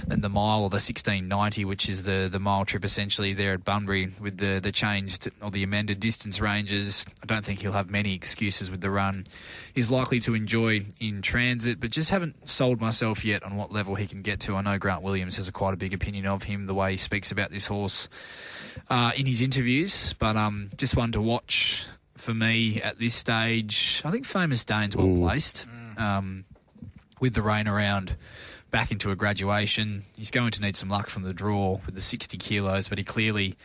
mile or the 1690, which is the mile trip essentially there at Bunbury with the changed or the amended distance ranges. I don't think he'll have many excuses with the run. He's likely to enjoy in transit, but just haven't sold myself yet on what level he can get to. I know Grant Williams has quite a big opinion of him, the way he speaks about this horse in his interviews, but just one to watch for me at this stage. I think Famous Dane's well placed with the rain around, back into a graduation. He's going to need some luck from the draw with the 60 kilos, but he clearly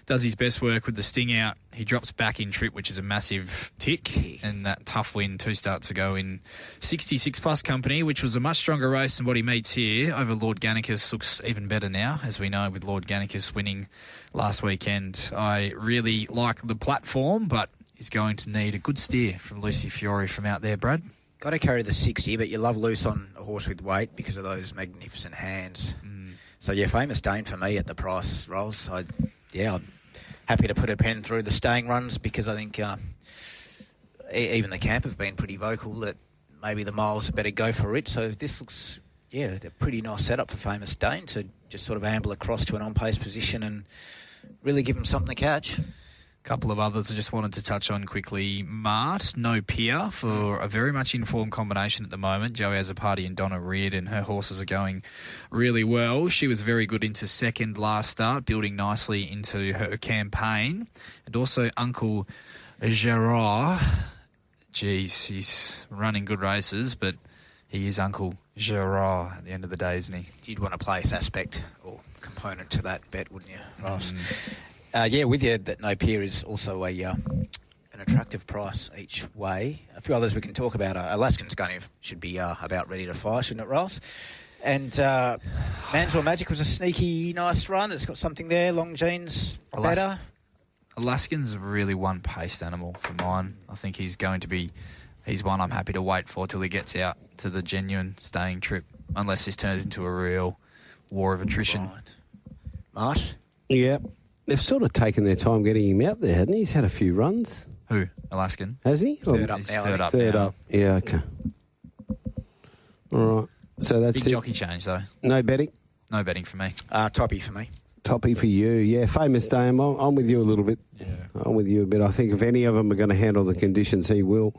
does his best work with the sting out. He drops back in trip, which is a massive tick, and that tough win 2 starts ago in 66 plus company, which was a much stronger race than what he meets here over Lord Gannicus. Looks even better now, as we know, with Lord Gannicus winning last weekend. I really like the platform, but he's going to need a good steer from Lucy Fiore from out there, Brad. Got to carry the 60, but you love loose on a horse with weight because of those magnificent hands. So, Famous Dane for me at the price rolls. I'm happy to put a pen through the staying runs because I think even the camp have been pretty vocal that maybe the miles are better go for it. So this looks, a pretty nice setup for Famous Dane to just sort of amble across to an on-pace position and really give him something to catch. Couple of others I just wanted to touch on quickly. Mart, No Peer, for a very much informed combination at the moment. Joey Azzopardi and Donna Reardon, her horses are going really well. She was very good into second last start, building nicely into her campaign. And also Uncle Gerard. Geez, he's running good races, but he is Uncle Gerard at the end of the day, isn't he? You'd want to place aspect or component to that bet, wouldn't you, Ross? With you, that No Peer is also an attractive price each way. A few others we can talk about. Alaskan's should be about ready to fire, shouldn't it, Ross? And Mantua Magic was a sneaky, nice run. It's got something there. Longines better. Alaskan's a really one-paced animal for mine. I think he's one I'm happy to wait for till he gets out to the genuine staying trip, unless this turns into a real war of attrition. Right. Mart? Yeah. They've sort of taken their time getting him out there, hasn't he? He's had a few runs. Who? Alaskan? Has he? Third up now. Third up. Yeah, okay. All right. So that's big jockey change, though. No betting? No betting for me. Toppy for me. Toppy for you. Yeah, Famous Dame. I'm with you a little bit. Yeah. I'm with you a bit. I think if any of them are going to handle the conditions, he will.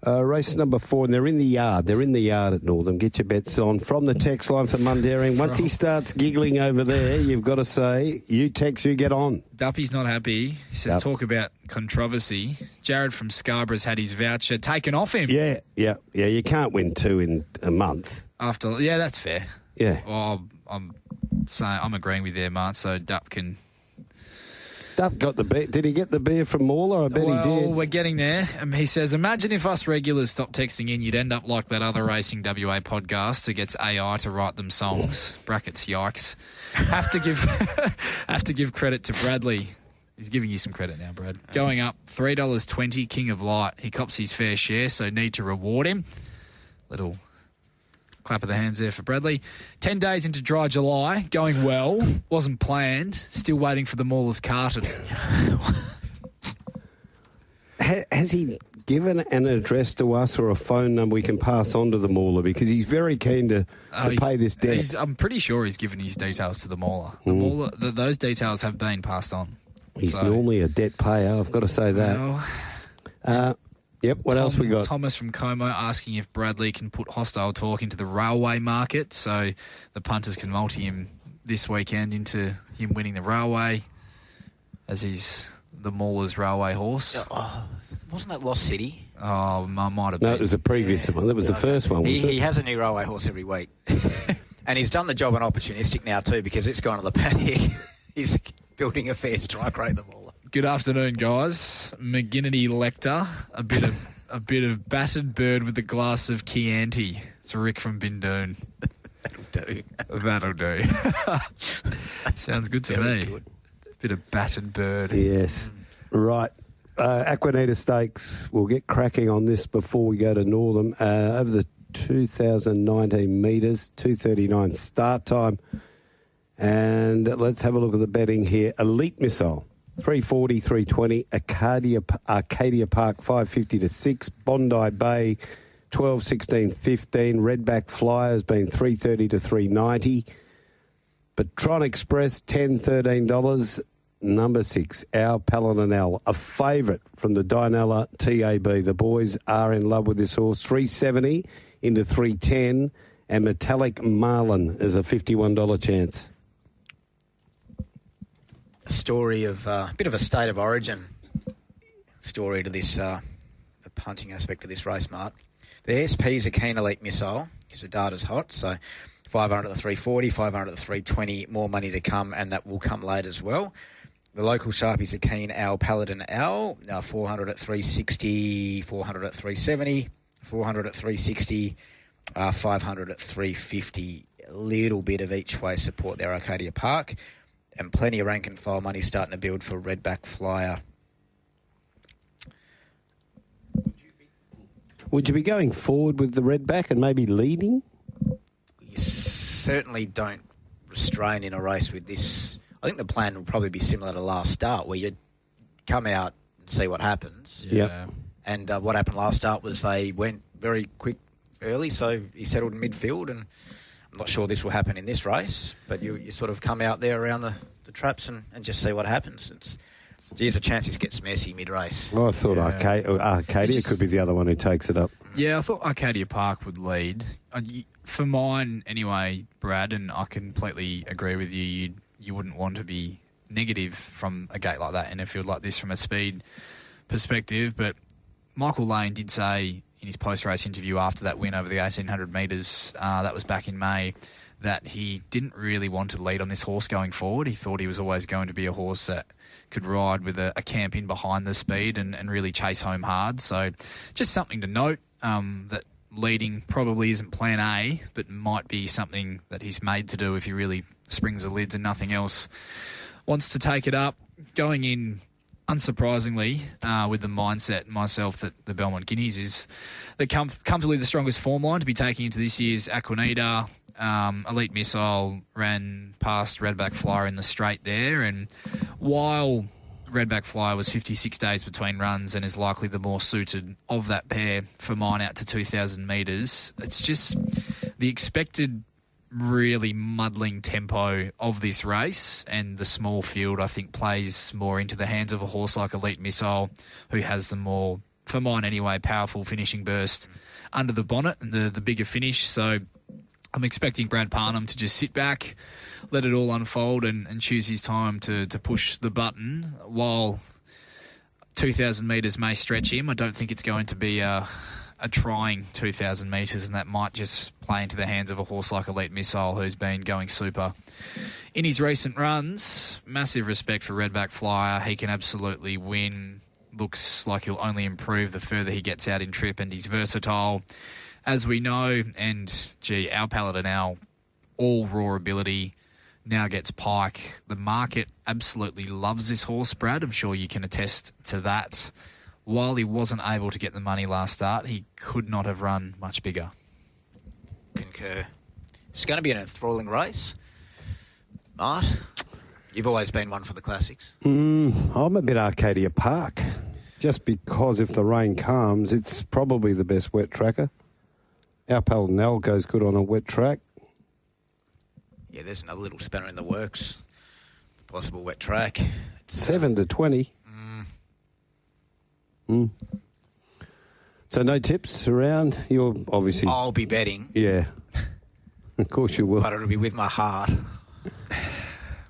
Race number 4, and they're in the yard. They're in the yard at Northam. Get your bets on. From the text line for Mundaring, once he starts giggling over there, you've got to say, you text, you get on. Duppy's not happy. He says, talk about controversy. Jared from Scarborough's had his voucher taken off him. Yeah. You can't win 2 in a month. Yeah, that's fair. Yeah. Oh, I'm agreeing with you, Mart, so Dupp can... Dupp got the beer. Did he get the beer from Mauler? I bet he did. We're getting there. He says, imagine if us regulars stopped texting in, you'd end up like that other Racing WA podcast who gets AI to write them songs. Brackets, yikes. Have to give credit to Bradley. He's giving you some credit now, Brad. Going up, $3.20, King of Light. He cops his fair share, so need to reward him. Little clap of the hands there for Bradley. 10 days into dry July, going well, wasn't planned, still waiting for the Maulers carted. Has he given an address to us or a phone number we can pass on to the Mauler? Because he's very keen to pay this debt. I'm pretty sure he's given his details to the Mauler. The Mauler, those details have been passed on. He's normally a debt payer, I've got to say that. Well, yep, what else we got? Thomas from Como asking if Bradley can put hostile talk into the railway market so the punters can multi him this weekend into him winning the railway as he's the Maulers railway horse. Wasn't that Lost City? Oh, might have been. No, it was the previous one. That was the first one, wasn't it? He has a new railway horse every week. And he's done the job on opportunistic now too because it's gone to the paddock. He's building a fair strike rate, the Mauler. Good afternoon, guys. McGinnity Lecter, a bit of battered bird with a glass of Chianti. It's Rick from Bindoon. That'll do. Sounds good to me. Good. Bit of battered bird. Yes. Right. Aquanita Stakes. We'll get cracking on this before we go to Northam. Over the 2019 metres, 2:39 start time. And let's have a look at the betting here. Elite Missile, 340, 320. Arcadia Park, 550 to 6. Bondi Bay, 12, 16, 15. Redback Flyer has been 330 to 390. Patron Express, $10, $13. Number 6, Our Paladinal, a favourite from the Dinella TAB. The boys are in love with this horse. 370 into 310. And Metallic Marlin is a $51 chance. A story of a bit of a state of origin story to this, the punting aspect of this race, Mart. The SP is a keen elite missile because the data's hot, so 500 at the 340, 500 at the 320, more money to come, and that will come late as well. The local sharpies are keen Our Paladin Owl, 400 at 360, 400 at 370, 400 at 360, 500 at 350. A little bit of each way support there, Arcadia Park. And plenty of rank and file money starting to build for Redback Flyer. Would you be going forward with the Redback and maybe leading? You certainly don't restrain in a race with this. I think the plan will probably be similar to last start, where you come out and see what happens. Yeah. And what happened last start was they went very quick early, so he settled in midfield, and I'm not sure this will happen in this race, but you sort of come out there around the traps and just see what happens. There's a chance this gets messy mid-race. Oh, I thought Arcadia could be the other one who takes it up. Yeah, I thought Arcadia Park would lead. For mine, anyway, Brad, and I completely agree with you, you wouldn't want to be negative from a gate like that in a field like this from a speed perspective, but Michael Lane did say in his post-race interview after that win over the 1,800 metres, that was back in May, that he didn't really want to lead on this horse going forward. He thought he was always going to be a horse that could ride with a camp in behind the speed and really chase home hard. So just something to note, that leading probably isn't plan A, but might be something that he's made to do if he really springs the lids and nothing else. Wants to take it up, going in unsurprisingly, with the mindset myself that the Belmont Guineas is comfortably the strongest form line to be taking into this year's Aquanita. Elite Missile ran past Redback Flyer in the straight there, and while Redback Flyer was 56 days between runs and is likely the more suited of that pair for mine out to 2,000 metres, it's just the expected really muddling tempo of this race, and the small field I think plays more into the hands of a horse like Elite Missile, who has the more for mine anyway, powerful finishing burst under the bonnet and the bigger finish. So I'm expecting Brad Parnham to just sit back, let it all unfold and choose his time to push the button. While 2,000 metres may stretch him, I don't think it's going to be a trying 2,000 metres, and that might just play into the hands of a horse like Elite Missile, who's been going super in his recent runs. Massive respect for Redback Flyer. He can absolutely win. Looks like he'll only improve the further he gets out in trip, and he's versatile, as we know. And, our Paladin all raw ability now gets Pike. The market absolutely loves this horse, Brad. I'm sure you can attest to that. While he wasn't able to get the money last start, he could not have run much bigger. Concur. It's going to be an enthralling race. Mart, you've always been one for the classics. I'm a bit Arcadia Park. Just because if the rain calms, it's probably the best wet tracker. Our Paladin goes good on a wet track. Yeah, there's another little spanner in the works. The possible wet track. 7 to 20. So no tips around? You're obviously... I'll be betting. Yeah. Of course you will. But it'll be with my heart.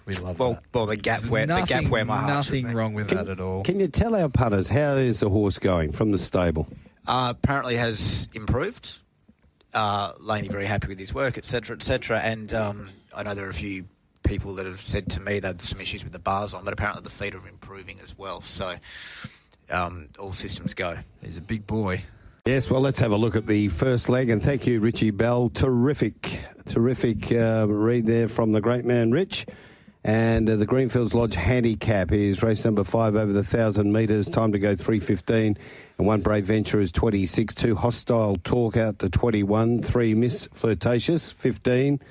We love that. Well, the gap where my heart should be. Nothing wrong with that at all. Can you tell our punters, how is the horse going from the stable? Apparently has improved. Laney very happy with his work, etc., etc. And I know there are a few people that have said to me that there's some issues with the bars on, but apparently the feet are improving as well. So... all systems go. He's a big boy. Yes, well, let's have a look at the first leg. And thank you, Richie Bell. Terrific read there from the great man, Rich. And the Greenfields Lodge handicap is race number 5 over the 1,000 metres. Time to go 3:15. And one Brave Venture is 26. 2 Hostile Talk out to 21. 3 Miss Flirtatious, 15.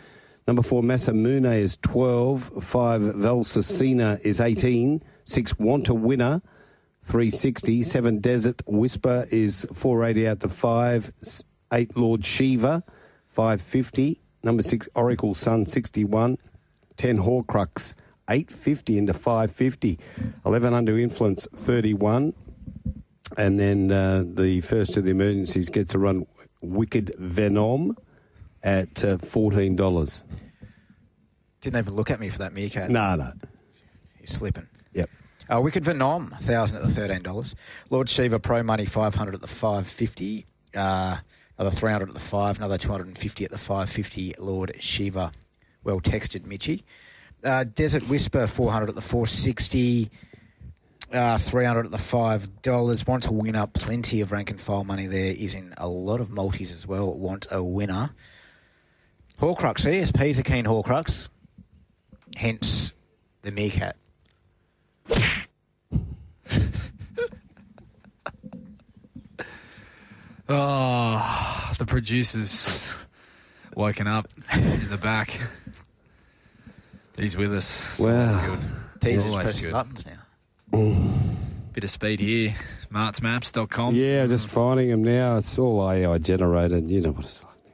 Number 4 Massamune is 12. 5 Valsacina is 18. 6 Want a Winner, 360. 7 Desert Whisper is 480 out to 5. 8 Lord Shiva, 550. Number 6 Oracle Sun, 61. 10 Horcrux, 850 into 550. 11 Under Influence, 31. And then the first of the emergencies gets to run Wicked Venom at $14. Didn't even look at me for that meerkat. No. He's slipping. Yep. Wicked Venom, 1,000 at the $13. Lord Shiva Pro Money, 500 at the 550. Another 300 at the 5. Another 250 at the 550. Lord Shiva. Well textured, Mitchie. Desert Whisper, 400 at the 460. 300 at the $5. Want a Winner, plenty of rank and file money there. Is in a lot of multis as well. Want a Winner. Horcrux, ESP's a keen Horcrux. Hence the meerkat. Oh, the producer's woken up in the back. He's with us. Wow. Teaser's pressing buttons now. Bit of speed here. martsmaps.com. Yeah, just finding them now. It's all AI generated. You know what it's like now.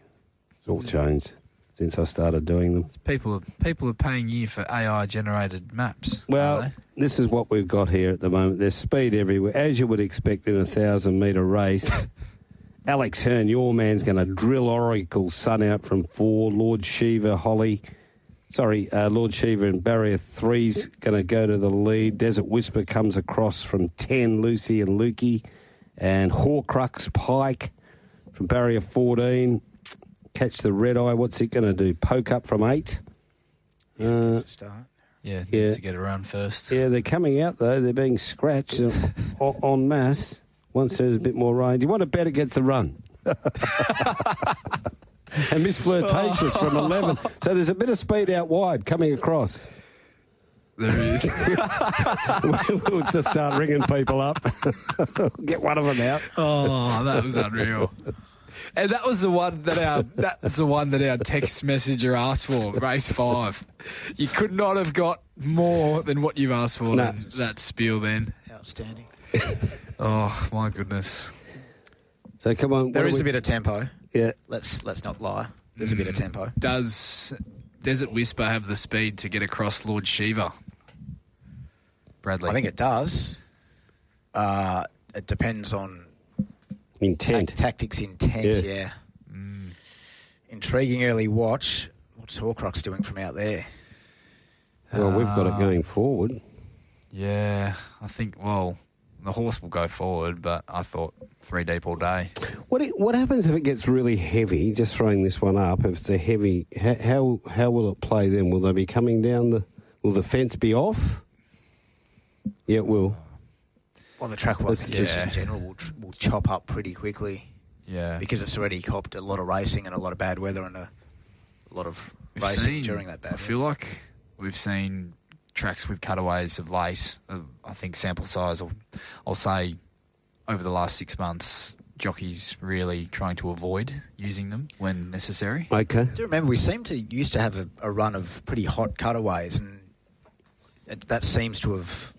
It's all changed since I started doing them. People are paying you for AI generated maps. Well, this is what we've got here at the moment. There's speed everywhere, as you would expect in a 1,000-metre race. Alex Hearn, your man's going to drill Oracle Sun out from 4. Lord Shiva and Barrier 3's going to go to the lead. Desert Whisper comes across from 10, Lucy and Lukey. And Horcrux Pike from Barrier 14. Catch the Red Eye. What's it going to do? Poke up from 8. Start. Yeah, needs to get around first. Yeah, they're coming out, though. They're being scratched en masse. Once there's a bit more rain. Do you want to bet against the run? And Miss Flirtatious from 11. So there's a bit of speed out wide coming across. There is. We'll just start ringing people up. Get one of them out. Oh, that was unreal. And that was the one that our text messenger asked for, race 5. You could not have got more than what you've asked for. No. That spiel then. Outstanding. Oh, my goodness. So come on. There is a bit of tempo. Yeah. Let's not lie. There's a bit of tempo. Does Desert Whisper have the speed to get across Lord Shiva? Bradley? I think it does. It depends on Intent. Tactics intent, yeah. Intriguing early watch. What's Horcrux doing from out there? Well, we've got it going forward. Yeah, I think, well, the horse will go forward, but I thought 3 deep all day. What happens if it gets really heavy? Just throwing this one up. If it's a heavy, how will it play then? Will they be coming down will the fence be off? Yeah, it will. Well, the track in general will chop up pretty quickly. Yeah. Because it's already copped a lot of racing and a lot of bad weather and a lot of racing during that bad weather. I feel like we've seen tracks with cutaways of late. I think sample size, I'll say over the last 6 months, jockeys really trying to avoid using them when necessary. Okay. I do remember we used to have a run of pretty hot cutaways, and that seems to have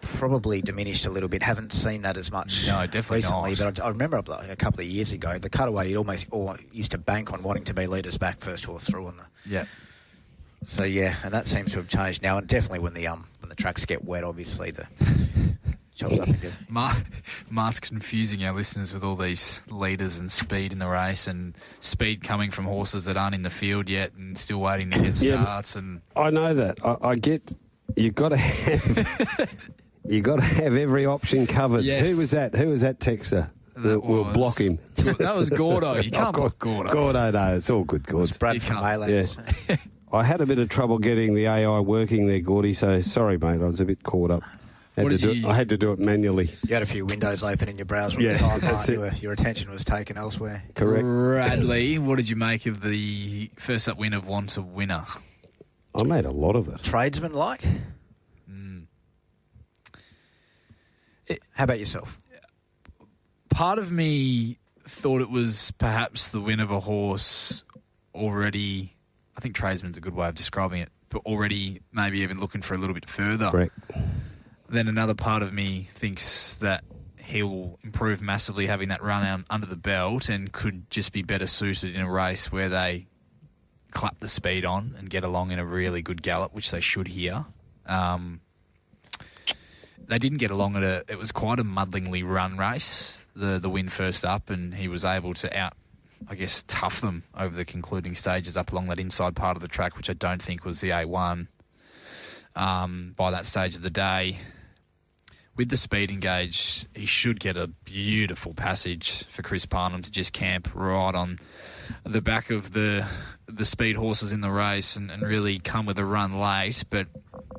probably diminished a little bit. Haven't seen that as much recently, not. But I remember a couple of years ago, the cutaway almost used to bank on wanting to be leaders back first horse through on the. Yeah. So yeah, and that seems to have changed now, and definitely when the tracks get wet, obviously the chops up again. Mark's confusing our listeners with all these leaders and speed in the race, and speed coming from horses that aren't in the field yet and still waiting to get starts. And I know that. I get you've got to have. You got to have every option covered. Yes. Who was that texter? We'll block him. That was Gordo. You can't block Gordo. Gordo, no, it's all good, Gordo. It's Brad from Maylands. Yeah. I had a bit of trouble getting the AI working there, Gordy, so sorry, mate, I was a bit caught up. I had to do it manually. You had a few windows open in your browser at the time, Mark. Your attention was taken elsewhere. Correct. Bradley, what did you make of the first up win of Want a Winner? I made a lot of it. Tradesman-like? How about yourself? Part of me thought it was perhaps the win of a horse already. I think tradesman's a good way of describing it, but already maybe even looking for a little bit further. Correct. Then another part of me thinks that he will improve massively having that run under the belt and could just be better suited in a race where they clap the speed on and get along in a really good gallop, which they should here. They didn't get along it was quite a muddlingly run race, the win first up, and he was able to tough them over the concluding stages up along that inside part of the track, which I don't think was the A1 by that stage of the day. With the speed engaged, he should get a beautiful passage for Chris Parnham to just camp right on the back of the speed horses in the race and really come with a run late, but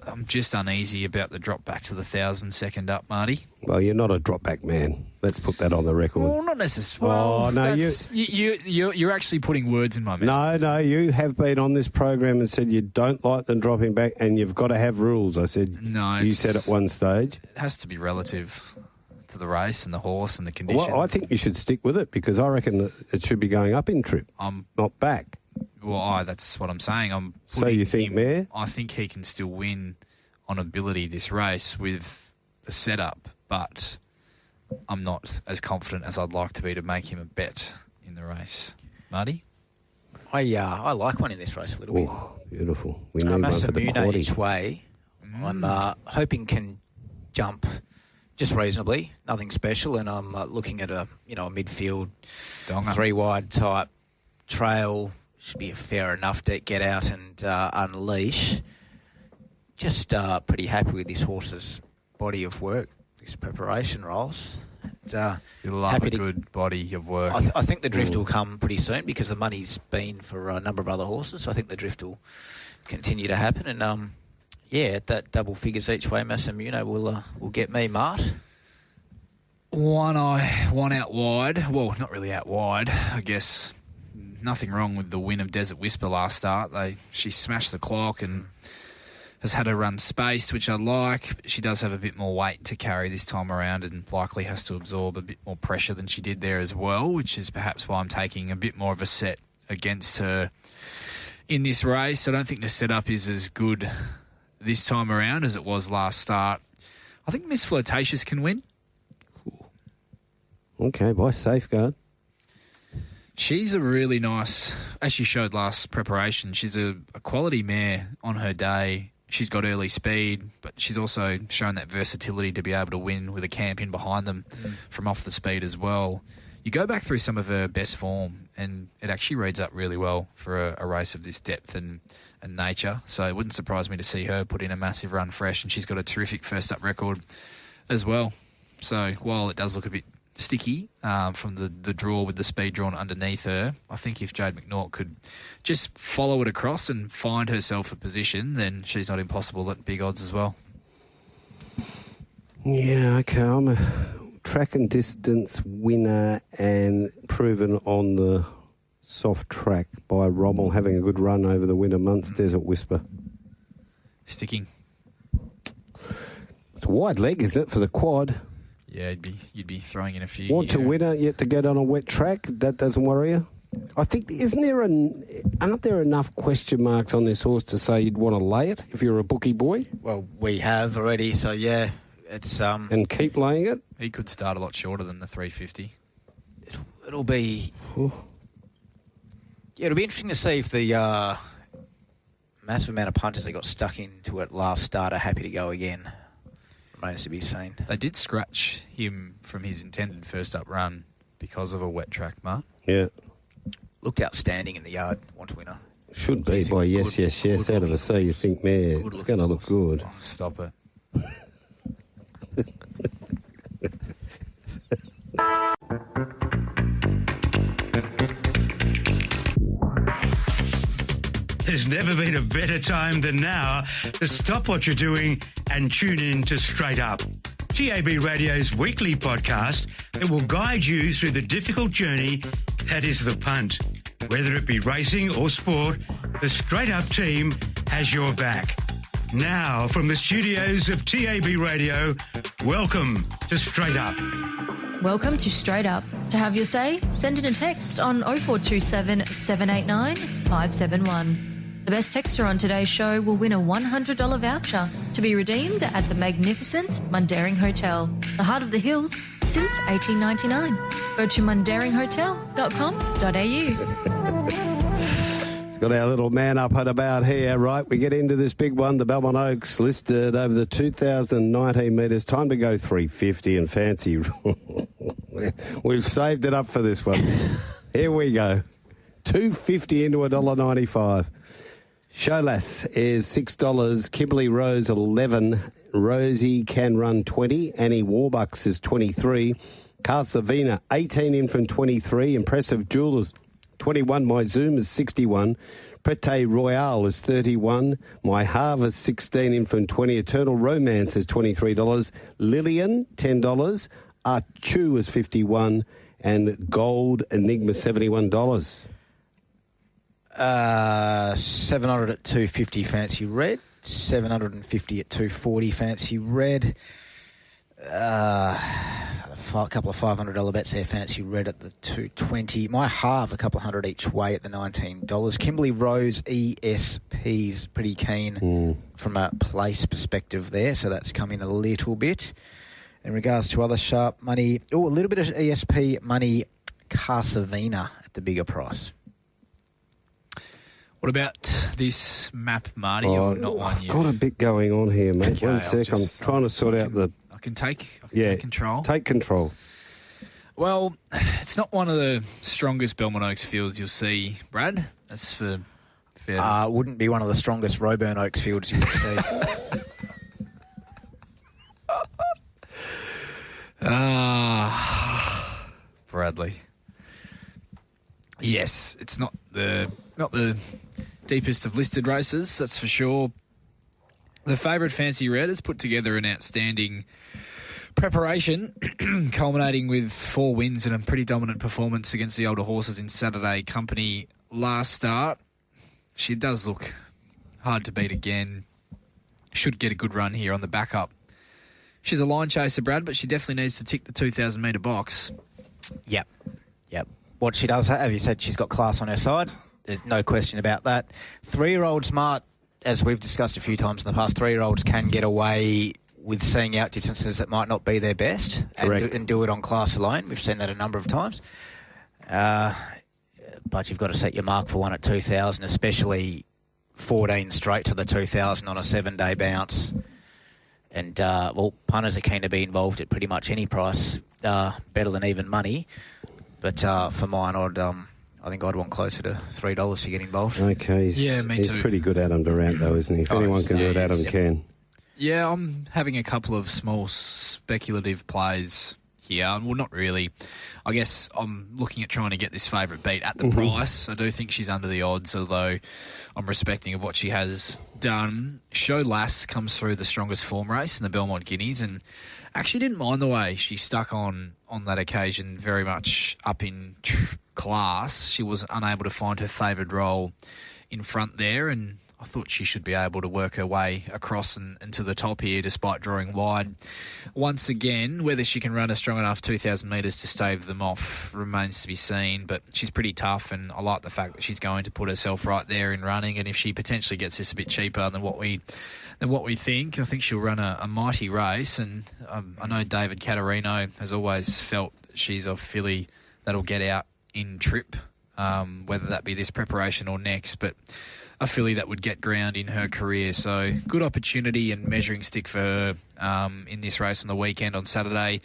I'm just uneasy about the drop back to the 1,000 second up, Marty. Well, you're not a drop back man. Let's put that on the record. Well, not necessarily. Well, no, you're actually putting words in my mouth. No, you have been on this program and said you don't like them dropping back and you've got to have rules. I said, no, you said at one stage. It has to be relative to the race and the horse and the condition. Well, I think you should stick with it because I reckon that it should be going up in trip, not back. Well, that's what I'm saying. So you think, Mayor? I think he can still win on ability this race with the setup, but I'm not as confident as I'd like to be to make him a bet in the race. Marty? I like one in this race a little bit. Oh, beautiful. We need one for the quaddy. Each way. I'm hoping can jump just reasonably, nothing special, and I'm looking at a midfield Donga. 3 wide type trail. Should be fair enough to get out and unleash. Just pretty happy with this horse's body of work, this preparation, Rolls. You love a good body of work. I think the drift will come pretty soon because the money's been for a number of other horses. So I think the drift will continue to happen. And, at that double figures each way, Massimino will get me, Mart. One out wide. Well, not really out wide, I guess. Nothing wrong with the win of Desert Whisper last start. She smashed the clock and has had her run spaced, which I like. She does have a bit more weight to carry this time around and likely has to absorb a bit more pressure than she did there as well, which is perhaps why I'm taking a bit more of a set against her in this race. I don't think the setup is as good this time around as it was last start. I think Miss Flirtatious can win. Okay, by Safeguard. She's a really nice, as she showed last preparation, she's a quality mare on her day. she's got early speed, but she's also shown that versatility to be able to win with a camp in behind them from off the speed as well. You go back through some of her best form, and it actually reads up really well for a race of this depth and nature. So it wouldn't surprise me to see her put in a massive run fresh, and she's got a terrific first-up record as well. So while it does look a bit sticky from the draw with the speed drawn underneath her, I think if Jade McNaught could just follow it across and find herself a position, then she's not impossible at big odds as well. Yeah, okay, I'm a track and distance winner and proven on the soft track by Rommel, having a good run over the winter months. Desert Whisper. Sticking. It's a wide leg, isn't it, for the quad? Yeah, you'd be throwing in a few. Want to winner yet to get on a wet track? That doesn't worry you? I think, aren't there enough question marks on this horse to say you'd want to lay it if you're a bookie boy? Well, we have already, so yeah. It's and keep laying it? He could start a lot shorter than the 350. It'll be... Yeah, it'll be interesting to see if the massive amount of punters that got stuck into it last start are happy to go again. Remains to be seen. They did scratch him from his intended first-up run because of a wet track, Mark. Yeah. Looked outstanding in the yard, Want to Winner. Should be by yes, out of the sea. You think, man, it's going to look good. Oh, stop it. There's never been a better time than now to stop what you're doing and tune in to Straight Up, TAB Radio's weekly podcast that will guide you through the difficult journey that is the punt. Whether it be racing or sport, the Straight Up team has your back. Now, from the studios of TAB Radio, welcome to Straight Up. Welcome to Straight Up. To have your say, send in a text on 0427 789 571. The best texter on today's show will win a $100 voucher to be redeemed at the magnificent Mundaring Hotel, the heart of the hills since 1899. Go to mundaringhotel.com.au. It's got our little man up and about here, right? We get into this big one, the Belmont Oaks, listed over the 2,019 metres. Time to go 350 and fancy. We've saved it up for this one. Here we go. 250 into $1.95. Showlass is $6. Kimberley Rose, 11. Rosie Can Run, 20. Annie Warbucks is 23. Carsavina, 18 in from 23. Impressive Jewelers, 21. My Zoom is 61. Prete Royale is 31. My Harvest, 16 in from 20. Eternal Romance is $23. Lillian, $10. Archu is 51. And Gold Enigma, $71. 700 at 250 Fancy Red. 750 at 240 Fancy Red. A couple of $500 bets there, Fancy Red at the 220. My half, a couple of hundred each way at the $19. Kimberley Rose ESP's pretty keen from a place perspective there, so that's come in a little bit. In regards to other sharp money, a little bit of ESP money, Carsavina at the bigger price. What about this map, Marty? Or not one I've got a bit going on here, mate. Okay, one sec. I'm trying to sort out the... I can take control. Take control. Well, it's not one of the strongest Belmont Oaks fields you'll see, Brad. That's for fair. Wouldn't be one of the strongest Roburn Oaks fields you would see. Bradley. Yes, it's not the deepest of listed races, that's for sure. The favourite Fancy Red has put together an outstanding preparation, culminating with 4 wins and a pretty dominant performance against the older horses in Saturday Company last start. She does look hard to beat again. Should get a good run here on the backup. She's a line chaser, Brad, but she definitely needs to tick the 2,000 metre box. Yep. What she does have, you said, she's got class on her side. There's no question about that. 3-year-old Smart, as we've discussed a few times in the past, 3-year-olds can get away with seeing out distances that might not be their best and do it on class alone. We've seen that a number of times. But you've got to set your mark for one at 2,000, especially 14 straight to the 2,000 on a 7-day bounce. And, punters are keen to be involved at pretty much any price, better than even money. But for mine, I think I'd want closer to $3 to get involved. Okay. He's pretty good Adam Durant, though, isn't he? If anyone can do it, Adam can. Yeah, I'm having a couple of small speculative plays here. Well, not really. I guess I'm looking at trying to get this favourite beat at the price. I do think she's under the odds, although I'm respecting of what she has done. Show Lass comes through the strongest form race in the Belmont Guineas, and actually didn't mind the way she stuck on that occasion, very much up in class. She was unable to find her favoured role in front there, and I thought she should be able to work her way across and to the top here despite drawing wide. Once again, whether she can run a strong enough 2,000 metres to stave them off remains to be seen, but she's pretty tough, and I like the fact that she's going to put herself right there in running, and if she potentially gets this a bit cheaper than what we think, I think she'll run a mighty race. And I know David Caterino has always felt she's a filly that'll get out in trip, whether that be this preparation or next, but a filly that would get ground in her career. So good opportunity and measuring stick for her in this race on the weekend on Saturday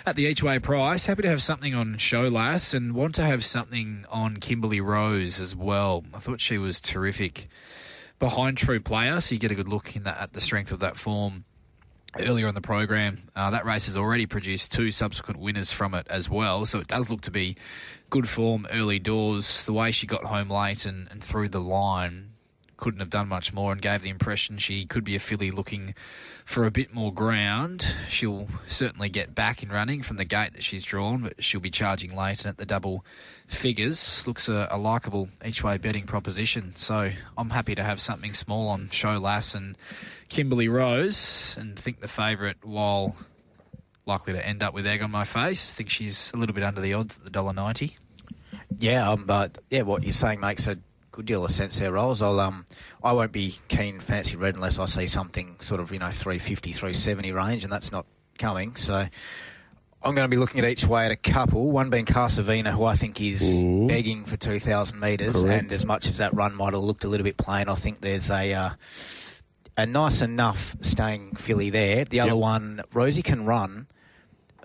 at the each way price. Happy to have something on Show Lass and want to have something on Kimberly Rose as well. I thought she was terrific behind True Player, so you get a good look at the strength of that form earlier in the program. That race has already produced 2 subsequent winners from it as well, so it does look to be good form early doors. The way she got home late and through the line, couldn't have done much more, and gave the impression she could be a filly looking for a bit more ground. She'll certainly get back in running from the gate that she's drawn, but she'll be charging late and at the double figures. Looks a likeable each-way betting proposition. So I'm happy to have something small on Show Lass and Kimberly Rose, and think the favourite, while likely to end up with egg on my face, think she's a little bit under the odds at the $1.90. Yeah, what you're saying makes a good deal of sense there, Rolls. I won't be keen fancy red unless I see something sort of, 350, 370 range, and that's not coming. So I'm going to be looking at each way at a couple, one being Casavina, who I think is begging for 2,000 metres. Correct. And as much as that run might have looked a little bit plain, I think there's a nice enough staying filly there. The other one, Rosie Can Run,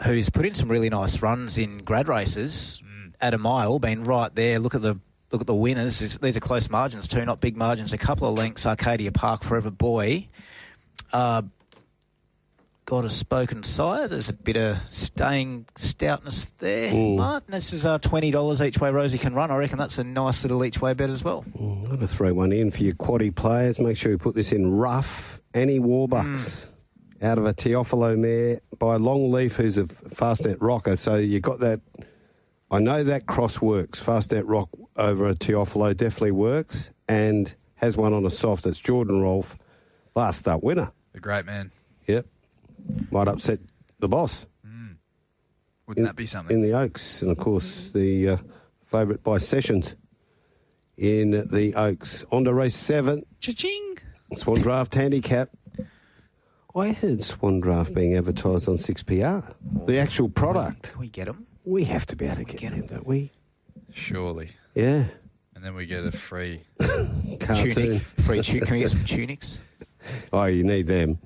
who's put in some really nice runs in grad races at a mile, been right there. Look at the winners. These are close margins too, not big margins. A couple of lengths. Arcadia Park, Forever Boy. God has spoken, sire. There's a bit of staying stoutness there. Martin, this is $20 each way Rosie Can Run. I reckon that's a nice little each way bet as well. I'm going to throw one in for your quaddie players. Make sure you put this in rough. Annie Warbucks out of a Teofilo mare by Longleaf, who's a fast-net rocker. So you got that. I know that cross works. Fast-net rock over a Teofilo definitely works, and has one on a soft. That's Jordan Rolfe, last start winner. The great man. Yep. Might upset the boss. Wouldn't that be something? In the Oaks. And, of course, the favourite by Sessions in the Oaks. On to race 7. Cha-ching! Swan Draft Handicap. I heard Swan Draft being advertised on 6PR. The actual product. Can we get them? We have to be able to get them, don't we? Surely. Yeah. And then we get a free cartoon. Tunic. Free Can we get some tunics? Oh, you need them.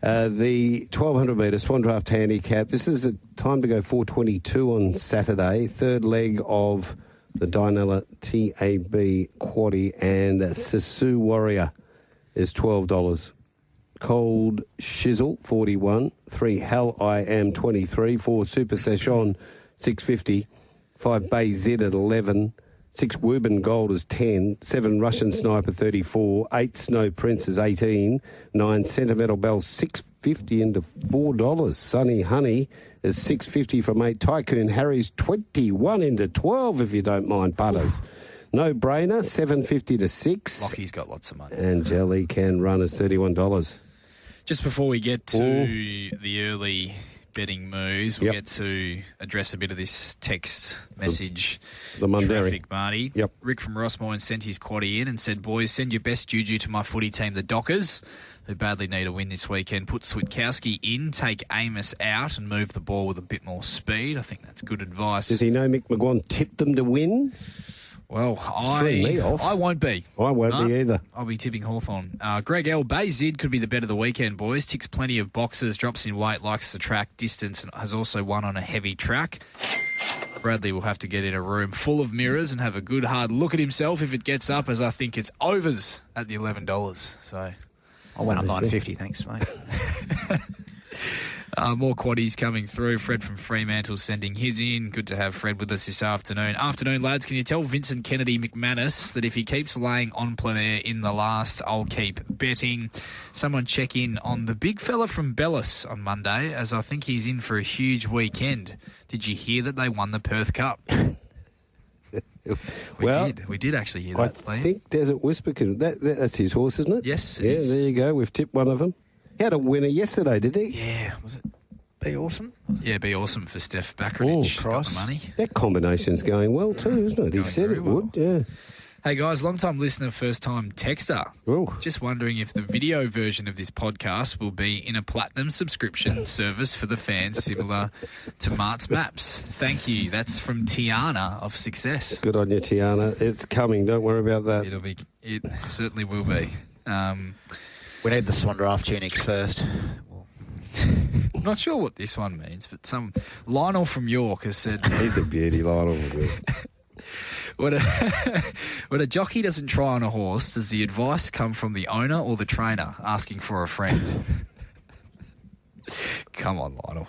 The 1,200 metre Swan Draft Handicap. This is a time to go 4:22 on Saturday. Third leg of the Dinella TAB Quaddie, and Sisu Warrior is $12. Cold Shizzle, 41. 3 Hell I Am, 23. 4 Super Session, 650. 5 Bay Z at 11. 6 Wooburn Gold is 10. 7 Russian Sniper, 34. 8 Snow Prince is 18. 9 Sentimental Bell, 650 into $4. Sunny Honey is 650 from 8. Tycoon Harry's 21 into 12, if you don't mind, putters. No Brainer, 750 to 6. Lockie's got lots of money. And Jelly Can Run is $31. Just before we get to the early betting moves, we'll get to address a bit of this text message. The Mundary. Traffic, Marty. Yep. Rick from Rossmoyne sent his quaddie in and said, boys, send your best juju to my footy team, the Dockers, who badly need a win this weekend. Put Switkowski in, take Amos out and move the ball with a bit more speed. I think that's good advice. Does he know Mick McGuane tipped them to win? Well, Threw me off. I won't be. I won't be either. I'll be tipping Hawthorn. Greg L. Bayzid could be the bet of the weekend, boys. Ticks plenty of boxes, drops in weight, likes the track distance, and has also won on a heavy track. Bradley will have to get in a room full of mirrors and have a good hard look at himself if it gets up, as I think it's overs at the $11. So I went up $9.50, thanks, mate. More quaddies coming through. Fred from Fremantle sending his in. Good to have Fred with us this afternoon. Afternoon, lads. Can you tell Vincent Kennedy McManus that if he keeps laying on plein air in the last, I'll keep betting? Someone check in on the big fella from Bellis on Monday, as I think he's in for a huge weekend. Did you hear that they won the Perth Cup? We did actually hear that. I think Desert Whisper, that's his horse, isn't it? Yes, it is. There you go. We've tipped one of them. He had a winner yesterday, did he? Yeah, was it Be Awesome? Yeah, Be Awesome for Steph Backridge. Got the money. That combination's going well too, isn't it? He said it would, yeah. Hey guys, long-time listener, first-time texter. Ooh. Just wondering if the video version of this podcast will be in a platinum subscription service for the fans, similar to Mart's Maps. Thank you. That's from Tiana of Success. Good on you, Tiana. It's coming. Don't worry about that. It certainly will be. We need the Swan Draft tunics first. I'm not sure what this one means, but some Lionel from York has said... He's a beauty, Lionel. When a jockey doesn't try on a horse, does the advice come from the owner or the trainer asking for a friend? Come on, Lionel.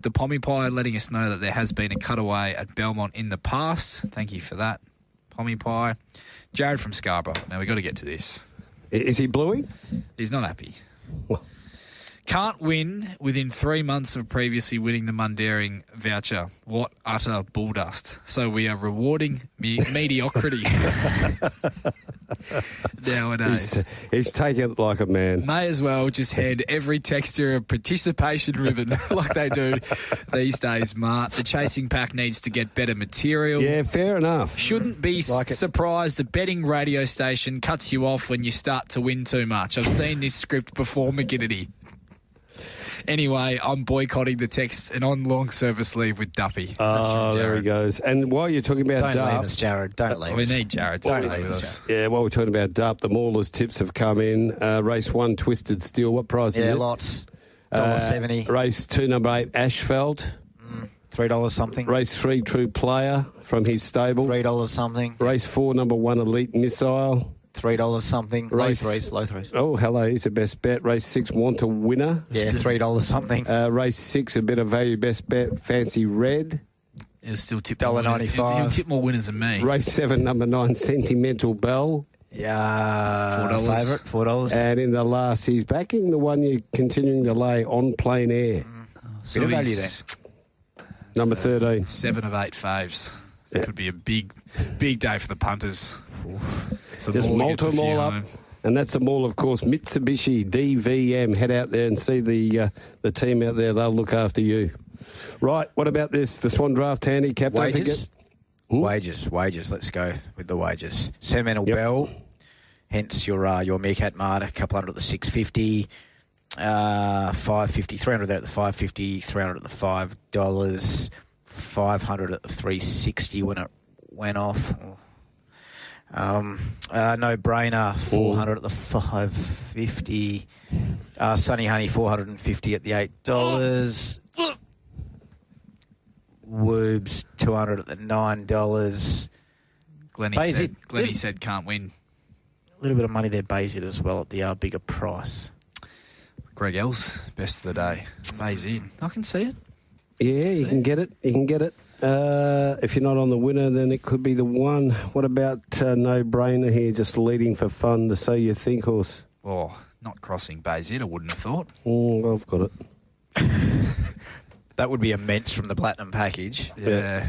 The Pommy Pie letting us know that there has been a cutaway at Belmont in the past. Thank you for that, Pommy Pie. Jared from Scarborough. Now, we've got to get to this. Is he bluey? He's not happy. Well. Can't win within 3 months of previously winning the Mundaring voucher. What utter bulldust. So we are rewarding mediocrity nowadays. He's taking it like a man. May as well just hand every texter a participation ribbon like they do these days, Mart. The chasing pack needs to get better material. Yeah, fair enough. Shouldn't be surprised a betting radio station cuts you off when you start to win too much. I've seen this script before, McGinnity. Anyway, I'm boycotting the text and on long service leave with Duppy. That's from Jared. There he goes. And while you're talking about Don't leave us, Jared. Don't leave us. We need Jared to stay with us. Yeah, while we're talking about Dup, the Maulers tips have come in. Race 1, Twisted Steel. What price is it? Yeah, lots. $1.70. Race 2, number 8, Ashfeld. $3 something. Race 3, True Player from his stable. $3 something. Race 4, number 1, Elite Missile. $3 something. Low threes. Oh, hello. He's the best bet. Race 6, Want a Winner. Yeah, $3 something. Race 6, a bit of value, best bet, Fancy Red. He'll still tip $1.95. He'll tip more winners than me. Race 7, number 9, Sentimental Bell. Yeah, favourite, $4. And in the last, he's backing the one you're continuing to lay on Plain Air. So bit of value there. Number 13. 7 of 8 faves. So it could be a big day for the punters. Just malt them all up. And that's them all, of course, Mitsubishi DVM. Head out there and see the team out there. They'll look after you. Right, what about this? The Swan Draft handicap. Wages? Wages. Let's go with the wages. Sentimental Bell, hence your Meerkat Mart, a couple hundred at the 650, 550, 300 there at the 550, 300 at the $5, 500 at the 360 when it went off. No brainer, 400 at the 550. Sunny Honey, 450 at the $8. Woobs, 200 at the $9. Glennie said can't win. A little bit of money there, Bayzid as well at the bigger price. Greg L's best of the day. Bayzid. I can see it. Yeah, you can get it. If you're not on the winner, then it could be the one. What about No Brainer here, just leading for fun, the So You Think horse? Oh, not crossing Bayzid, I wouldn't have thought. I've got it. That would be immense from the Platinum package. Yeah.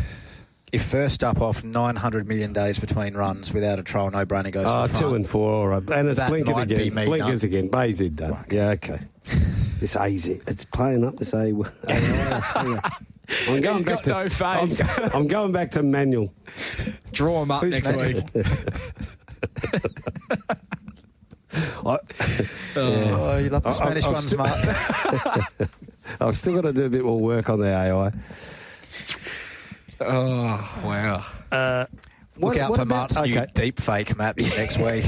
If first up off 900 million days between runs without a trial, No Brainer goes to the front. 2 and 4, all right. And it's That Blinkers might again. be me Blinkers done. again. Bayzid done. Right. Yeah, okay. This AZ. It's playing up this A. I'm going He's back got to no faith. I'm going back to manual. Draw him up next week. Oh, you love the Spanish ones, Mark. I've still got to do a bit more work on the AI. Oh, wow. Look out for Mark's new deep fake maps next week.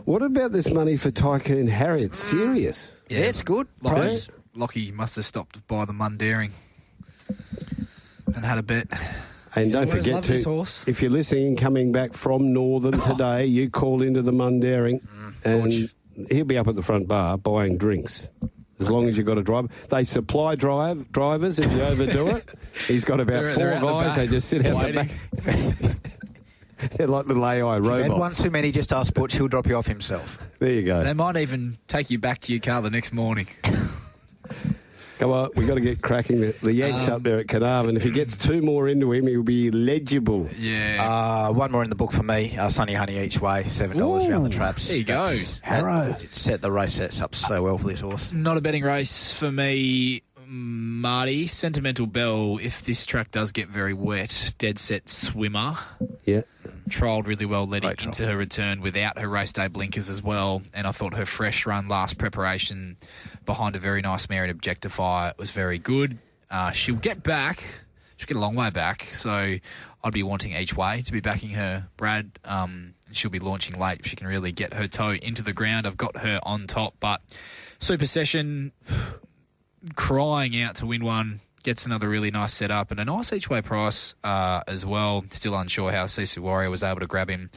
What about this money for Tycoon Harry? It's serious. Yeah, it's good. Lockie must have stopped by the Mundaring and had a bet. And don't forget to, if you're listening, coming back from Northern today, you call into the Mundaring and he'll be up at the front bar buying drinks. As long as you've got a driver. They supply drivers if you overdo it. He's got about four guys. They just sit out the back. They're like little AI robots. If you had one too many, just ask Butch. He'll drop you off himself. There you go. They might even take you back to your car the next morning. Come on, we've got to get cracking. The Yanks up there at Carnarvon. If he gets two more into him, he'll be legible. Yeah. One more in the book for me. Sunny Honey each way, $7 round the traps. There you go. Harrow. The race sets up so well for this horse. Not a betting race for me, Marty. Sentimental Bell, if this track does get very wet, dead set swimmer. Yeah. Trialled really well leading into her return without her race day blinkers as well. And I thought her fresh run last preparation behind a very nice mare in Objectify was very good. She'll get back. She'll get a long way back. So I'd be wanting each way to be backing her, Brad. She'll be launching late if she can really get her toe into the ground. I've got her on top. But Super Session crying out to win one. Gets another really nice setup and a nice each-way price as well. Still unsure how Sisu Warrior was able to grab him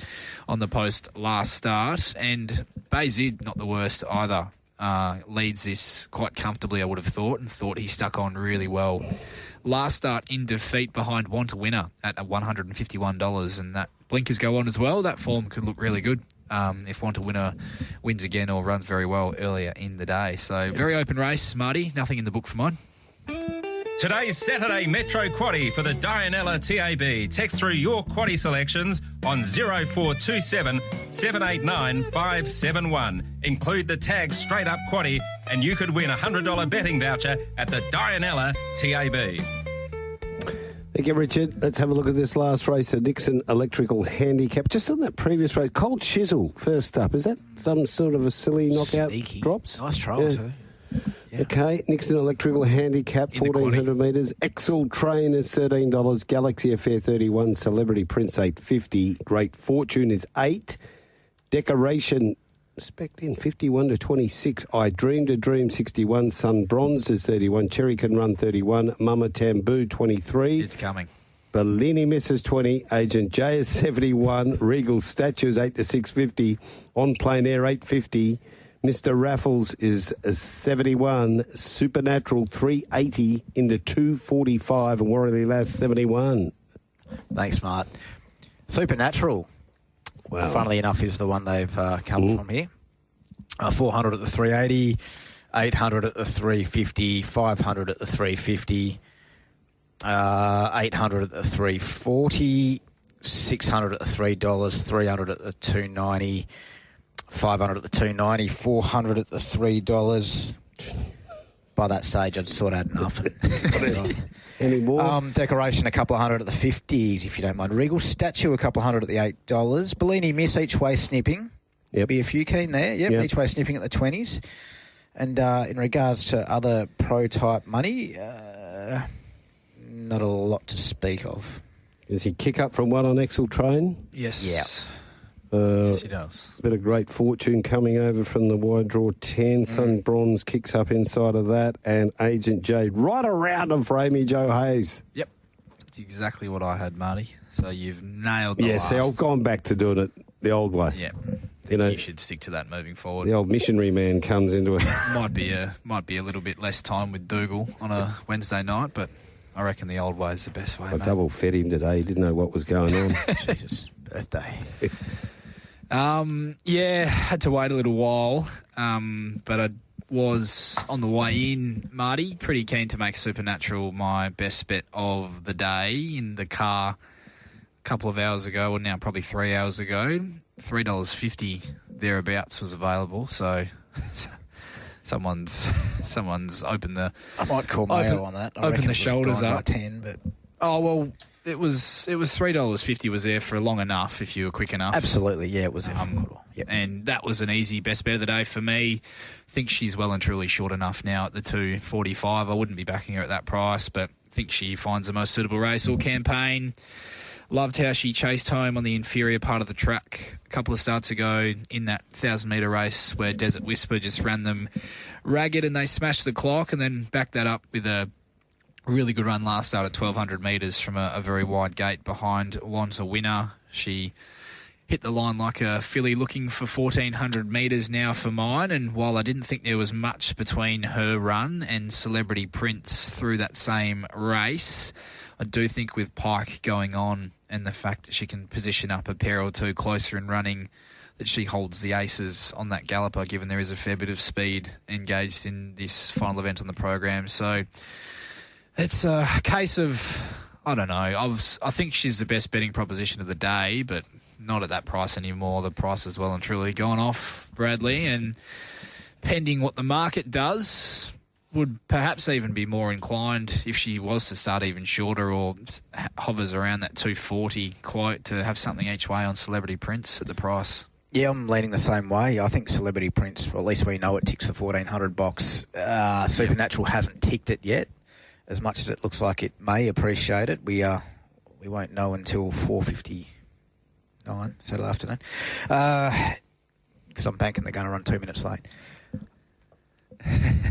on the post last start. And Bayzid, not the worst either. Leads this quite comfortably, I would have thought, and thought he stuck on really well. Last start in defeat behind Want a Winner at $151, and that blinkers go on as well. That form could look really good if Want a Winner wins again or runs very well earlier in the day. So very open race, Marty. Nothing in the book for mine. Today's Saturday Metro Quaddie for the Dianella TAB. Text through your Quaddie selections on 0427 789 571. Include the tag Straight Up Quaddie and you could win a $100 betting voucher at the Dianella TAB. Thank you, Richard. Let's have a look at this last race, a Nixon Electrical Handicap. Just on that previous race, Cold Chisel first up. Is that some sort of a silly knockout drops? Nice trial too. Yeah. Okay, Nixon Electrical Handicap, 1,400 metres. Excel Train is $13. Galaxy Affair 31. Celebrity Prince 850. Great Fortune is 8. Decoration spec'd in 51 to 26. I Dreamed a Dream 61. Sun Bronze is 31. Cherry Can Run 31. Mama Tamboo 23. It's coming. Bellini misses 20. Agent J is 71. Regal Statues 8 to 650. On Plain Air 850. Mr. Raffles is 71. Supernatural 380 into 245 and Warrior Lass 71. Thanks, Mart. Supernatural, funnily enough, is the one they've come from here. 400 at the 380, 800 at the 350, 500 at the 350, 800 at the 340, 600 at the $3, 300 at the 290. 500 at the 290, 400 at the $3. By that stage, I'd sort out enough. Any more? Decoration, a couple of hundred at the 50s, if you don't mind. Regal Statue, a couple of hundred at the $8. Bellini Miss, each way snipping. There'll be a few keen there. Yep, each way snipping at the 20s. And in regards to other pro-type money, not a lot to speak of. Does he kick up from one on Excel Train? Yes. Yeah. Yes, he does. Bit of Great Fortune coming over from the wide draw 10. Sun Bronze kicks up inside of that. And Agent Jade right around him for Amy Jo Hayes. Yep. That's exactly what I had, Marty. So you've nailed the last. See, I've gone back to doing it the old way. Yeah. You should stick to that moving forward. The old missionary man comes into it. Might be a little bit less time with Dougal on a Wednesday night, but I reckon the old way is the best way. I double fed him today. He didn't know what was going on. Jesus, birthday. Had to wait a little while, but I was on the way in, Marty, pretty keen to make Supernatural my best bet of the day in the car a couple of hours ago, or now probably 3 hours ago. $3.50 thereabouts was available, so someone's opened the... I might call Mayo on that. Open the shoulders up. 10, but... Oh, well, It was $3.50 was there for long enough if you were quick enough. Absolutely, yeah, it was. Yep. And that was an easy best bet of the day for me. I think she's well and truly short enough now at the 2.45. I wouldn't be backing her at that price, but I think she finds the most suitable race all campaign. Loved how she chased home on the inferior part of the track a couple of starts ago in that 1,000-metre race where Desert Whisper just ran them ragged and they smashed the clock, and then backed that up with a really good run last start at 1,200 metres from a very wide gate behind Wanta Winner. She hit the line like a filly looking for 1,400 metres now for mine, and while I didn't think there was much between her run and Celebrity Prince through that same race, I do think with Pike going on and the fact that she can position up a pair or two closer in running, that she holds the aces on that galloper, given there is a fair bit of speed engaged in this final event on the program. So it's a case of, I don't know, I think she's the best betting proposition of the day, but not at that price anymore. The price has well and truly gone off, Bradley, and pending what the market does, would perhaps even be more inclined if she was to start even shorter or hovers around that 240 quote to have something each way on Celebrity Prince at the price. Yeah, I'm leaning the same way. I think Celebrity Prince, or at least we know it ticks the 1,400 box. Supernatural hasn't ticked it yet. As much as it looks like it may appreciate it, we won't know until 4:59 Saturday afternoon. Because I'm banking they're going to run 2 minutes late.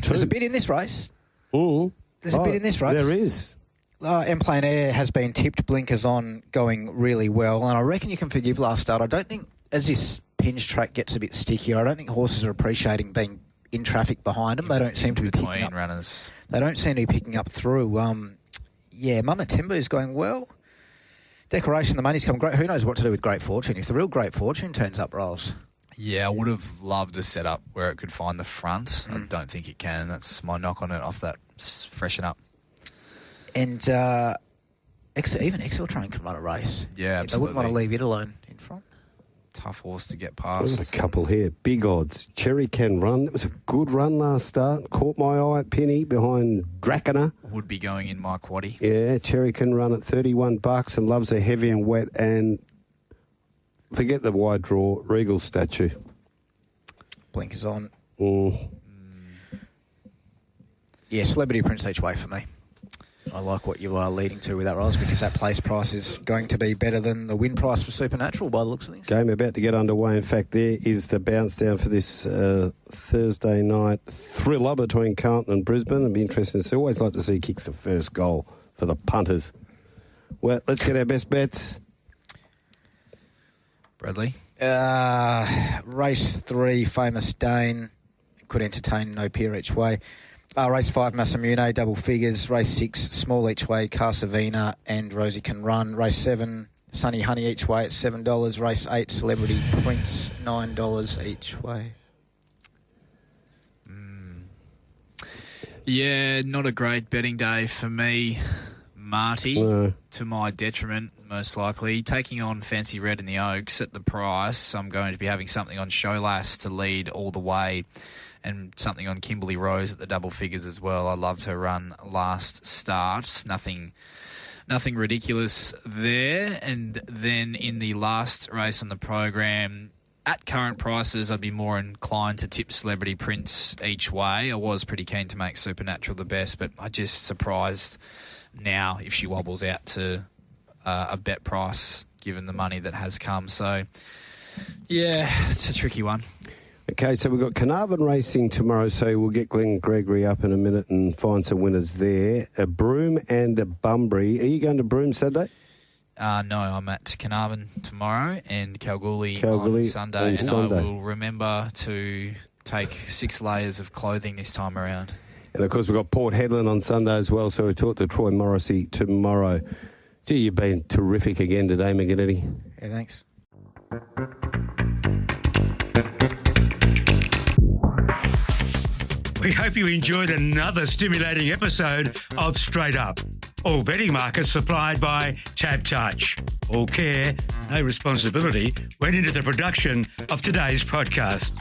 There's a bit in this race. There's a bit in this race. There is. Emplein Air has been tipped, blinkers on, going really well. And I reckon you can forgive last start. I don't think, as this Pinge track gets a bit stickier, I don't think horses are appreciating being in traffic behind them. They don't seem to be picking up. Runners. They don't seem to be picking up through. Mama Timber is going well. Declaration, the money's come great. Who knows what to do with Great Fortune? If the real Great Fortune turns up, Rolls. Yeah, I would have loved a setup where it could find the front. I don't think it can. That's my knock on it off that freshen up. And even Excel Train can run a race. Yeah, absolutely. They wouldn't want to leave it alone in front. Tough horse to get We've past. got a couple here. Big odds. Cherry Can Run. It was a good run last start. Caught my eye at Penny behind Dracona. Would be going in my quaddie. Yeah, Cherry Can Run at $31 and loves a heavy and wet, and forget the wide draw, Regal Statue. Blinkers on. Yeah, Celebrity Prince each way for me. I like what you are leading to with that, Ross, because that place price is going to be better than the win price for Supernatural by the looks of things. Game about to get underway. In fact, there is the bounce down for this Thursday night thriller between Carlton and Brisbane. It'll be interesting to see. Always like to see kicks the first goal for the punters. Well, let's get our best bets. Bradley? Race 3, Famous Dane. Could entertain, no peer each way. Race 5, Massamune, double figures. Race 6, small each way, Carsavina and Rosie Can Run. Race 7, Sunny Honey each way at $7. Race 8, Celebrity Prince, $9 each way. Yeah, not a great betting day for me, Marty. No. To my detriment, most likely. Taking on Fancy Red in the Oaks at the price, I'm going to be having something on Showlass to lead all the way, and something on Kimberly Rose at the double figures as well. I loved her run last start. Nothing ridiculous there. And then in the last race on the program, at current prices, I'd be more inclined to tip Celebrity Prince each way. I was pretty keen to make Supernatural the best, but I'm just surprised now if she wobbles out to a bet price, given the money that has come. So, yeah, it's a tricky one. Okay, so we've got Carnarvon racing tomorrow, so we'll get Glenn Gregory up in a minute and find some winners there. A Broome and a Bunbury. Are you going to Broome Saturday? No, I'm at Carnarvon tomorrow and Kalgoorlie on Sunday. And I will remember to take 6 layers of clothing this time around. And, of course, we've got Port Hedland on Sunday as well, so we talk to Troy Morrissey tomorrow. Gee, you've been terrific again today, McGinnity. Yeah, thanks. We hope you enjoyed another stimulating episode of Straight Up. All betting markets supplied by Tab Touch. All care, no responsibility went into the production of today's podcast.